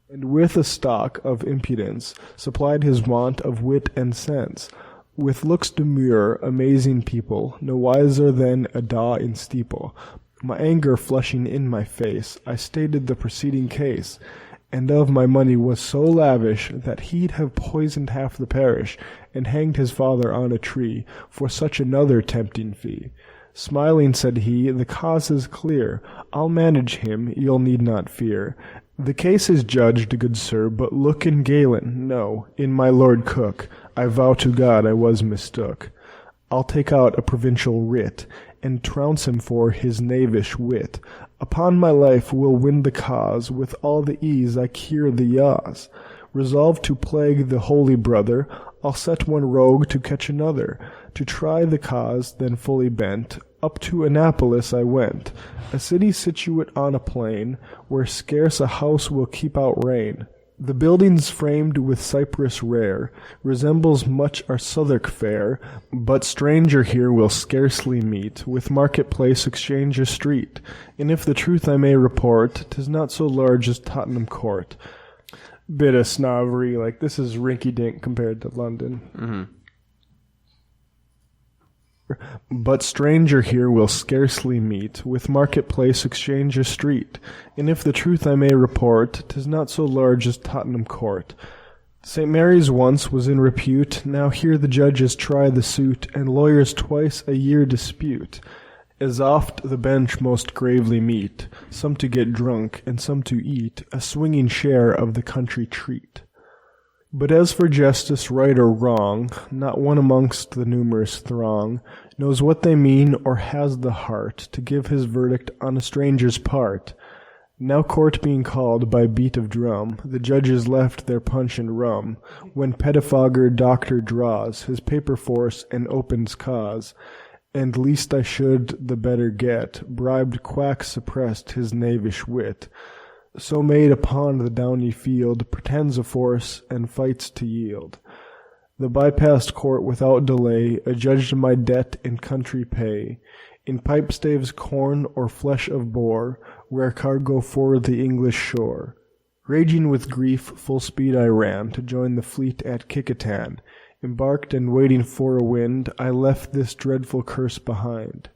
And with a stock of impudence supplied his want of wit and sense. With looks demure, amazing people, no wiser than a daw in steeple. My anger flushing in my face, I stated the preceding case, and of my money was so lavish that he'd have poisoned half the parish, and hanged his father on a tree for such another tempting fee. Smiling, said he, the cause is clear. I'll manage him, you'll need not fear. The case is judged, good sir, but look in Galen, no, in my Lord Cook. I vow to God I was mistook. I'll take out a provincial writ, and trounce him for his knavish wit. Upon my life we'll win the cause, with all the ease I cure the yaws. Resolved to plague the holy brother, I'll set one rogue to catch another. To try the cause, then fully bent, up to Annapolis I went, a city situate on a plain, where scarce a house will keep out rain. The buildings framed with cypress rare, resembles much our Southwark fare, but stranger here will scarcely meet, with market-place exchange a street. And if the truth I may report, 'tis not so large as Tottenham Court. Bit of snobbery, like this is rinky-dink compared to London. Mm-hmm. But stranger here will scarcely meet, with market-place exchange a street. And if the truth I may report, 'tis not so large as Tottenham Court. St. Mary's once was in repute, now here the judges try the suit, and lawyers twice a year dispute. As oft the bench most gravely meet, some to get drunk, and some to eat, a swinging share of the country treat. But as for justice, right or wrong, not one amongst the numerous throng knows what they mean or has the heart to give his verdict on a stranger's part. Now court being called by beat of drum, the judges left their punch and rum, when pettifogger doctor draws his paper force and opens cause, and least I should the better get, bribed quack suppressed his knavish wit. So made upon the downy field, pretends a force, and fights to yield. The bypassed court without delay adjudged my debt in country pay, in pipe staves corn or flesh of boar, where cargo for the English shore. Raging with grief, full speed I ran to join the fleet at Kicquetan. Embarked and waiting for a wind, I left this dreadful curse behind.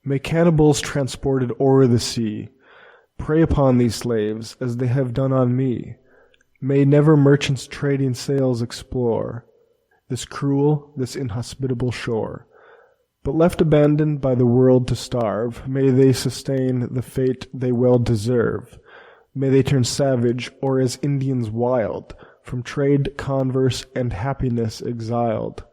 May cannibals transported o'er the sea prey upon these slaves, as they have done on me. May never merchants trading sails explore this cruel, this inhospitable shore. But left abandoned by the world to starve, may they sustain the fate they well deserve. May they turn savage, or as Indians wild, from trade, converse, and happiness exiled.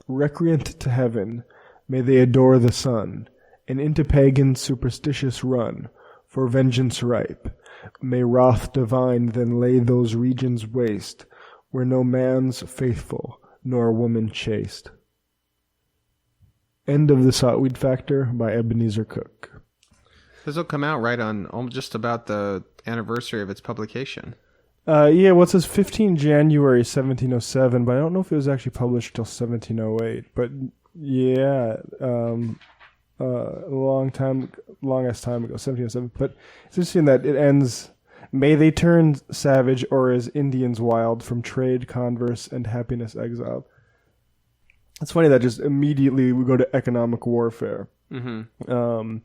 Recreant to heaven, may they adore the sun, and into pagan superstitious run, for vengeance ripe. May wrath divine then lay those regions waste, where no man's faithful, nor woman chaste. End of the Sot-Weed Factor by Ebenezer Cook. This will come out right on just about the anniversary of its publication. Yeah, well, it says 15 January 1707, but I don't know if it was actually published till 1708. But yeah, longest time ago, 1707. But it's interesting that it ends, may they turn savage or as Indians wild, from trade, converse, and happiness exiled. It's funny that just immediately we go to economic warfare. Mm-hmm.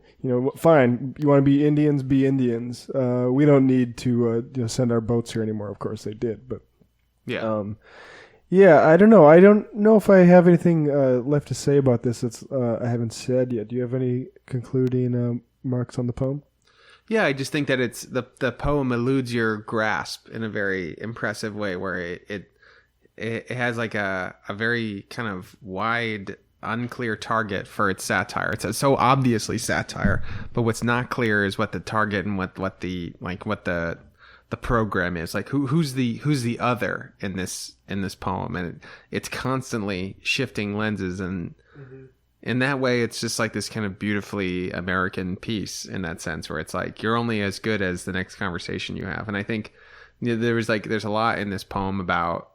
Fine, you want to be Indians, be Indians. We don't need to send our boats here anymore. Of course they did, but yeah. Yeah, I don't know. I don't know if I have anything left to say about this that's I haven't said yet. Do you have any concluding marks on the poem? Yeah, I just think that it's the poem eludes your grasp in a very impressive way, where it has like a very kind of wide, unclear target for its satire. It's so obviously satire, but what's not clear is what the target and what the program is. Like who's the other in this poem, and it's constantly shifting lenses, and in that way it's just like this kind of beautifully American piece in that sense, where it's like you're only as good as the next conversation you have. And I think there's a lot in this poem about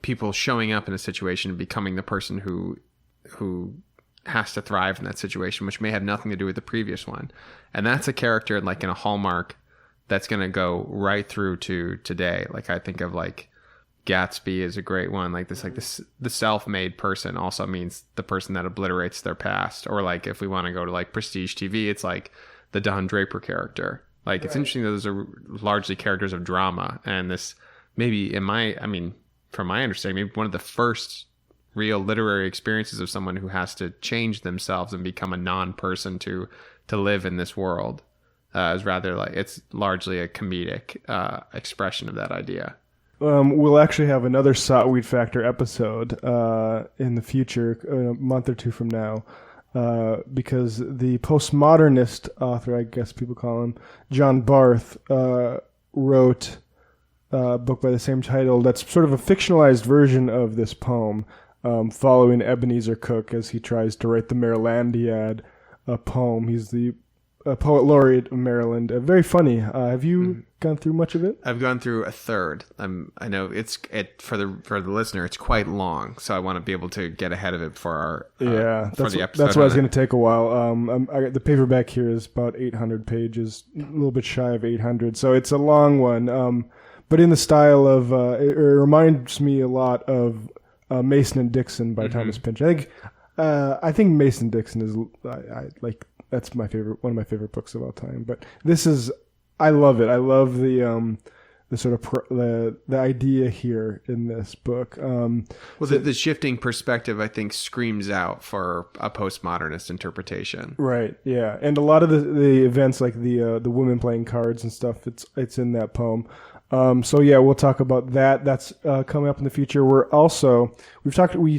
people showing up in a situation and becoming the person who has to thrive in that situation, which may have nothing to do with the previous one. And that's a character like in a Hallmark that's going to go right through to today. Like I think of like Gatsby is a great one. Like this, the self-made person also means the person that obliterates their past. Or like if we want to go to like prestige TV, it's like the Don Draper character. Like it's interesting that those are largely characters of drama. And this maybe from my understanding, maybe one of the first real literary experiences of someone who has to change themselves and become a non-person to live in this world. Is rather like it's largely a comedic expression of that idea. We'll actually have another Sot-Weed Factor episode in the future, a month or two from now, because the postmodernist author, I guess people call him, John Barth, wrote a book by the same title that's sort of a fictionalized version of this poem, following Ebenezer Cook as he tries to write the Marylandiad poem. He's the poet laureate of Maryland. Very funny. Have you gone through much of it? I've gone through a third. I know for the listener, it's quite long, so I want to be able to get ahead of it for our for the episode. That's why it's going to take a while. The paperback here is about 800 pages, a little bit shy of 800, so it's a long one. But in the style of, it reminds me a lot of Mason and Dixon by Thomas Pynchon. I think Mason Dixon is that's my favorite, one of my favorite books of all time. But this is, I love it. I love the sort of the idea here in this book. The shifting perspective, I think, screams out for a postmodernist interpretation. Right. Yeah, and a lot of the events, like the women playing cards and stuff, it's in that poem. So yeah, we'll talk about that. That's coming up in the future. We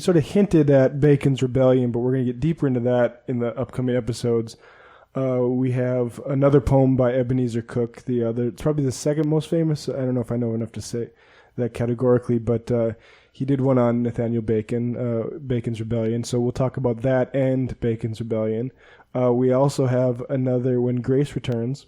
sort of hinted at Bacon's Rebellion, but we're going to get deeper into that in the upcoming episodes. We have another poem by Ebenezer Cook. It's probably the second most famous. I don't know if I know enough to say that categorically, but he did one on Nathaniel Bacon, Bacon's Rebellion. So we'll talk about that and Bacon's Rebellion. We also have another When Grace Returns.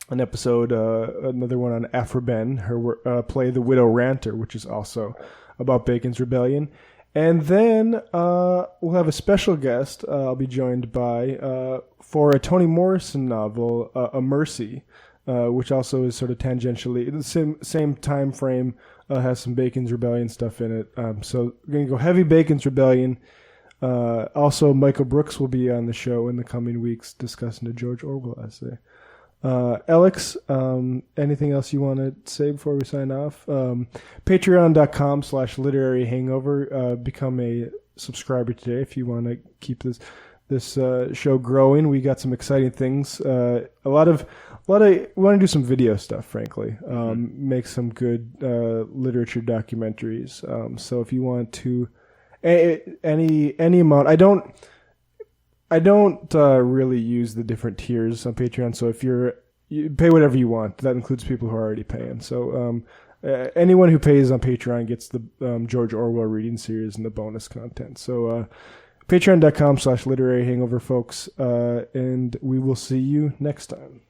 An episode, another one on Aphra Behn, her play The Widow Ranter, which is also about Bacon's Rebellion. And then we'll have a special guest I'll be joined by for a Toni Morrison novel, A Mercy, which also is sort of tangentially, the same time frame, has some Bacon's Rebellion stuff in it. So we're going to go heavy Bacon's Rebellion. Also, Michael Brooks will be on the show in the coming weeks discussing the George Orwell essay. Alex, anything else you want to say before we sign off? Patreon.com/literary hangover. Become a subscriber today if you want to keep this show growing. We got some exciting things. We want to do some video stuff, frankly. Make some good literature documentaries. So if you want to, any amount, I don't really use the different tiers on Patreon, so if you pay whatever you want. That includes people who are already paying. So anyone who pays on Patreon gets the George Orwell reading series and the bonus content. So patreon.com/literary hangover, folks, and we will see you next time.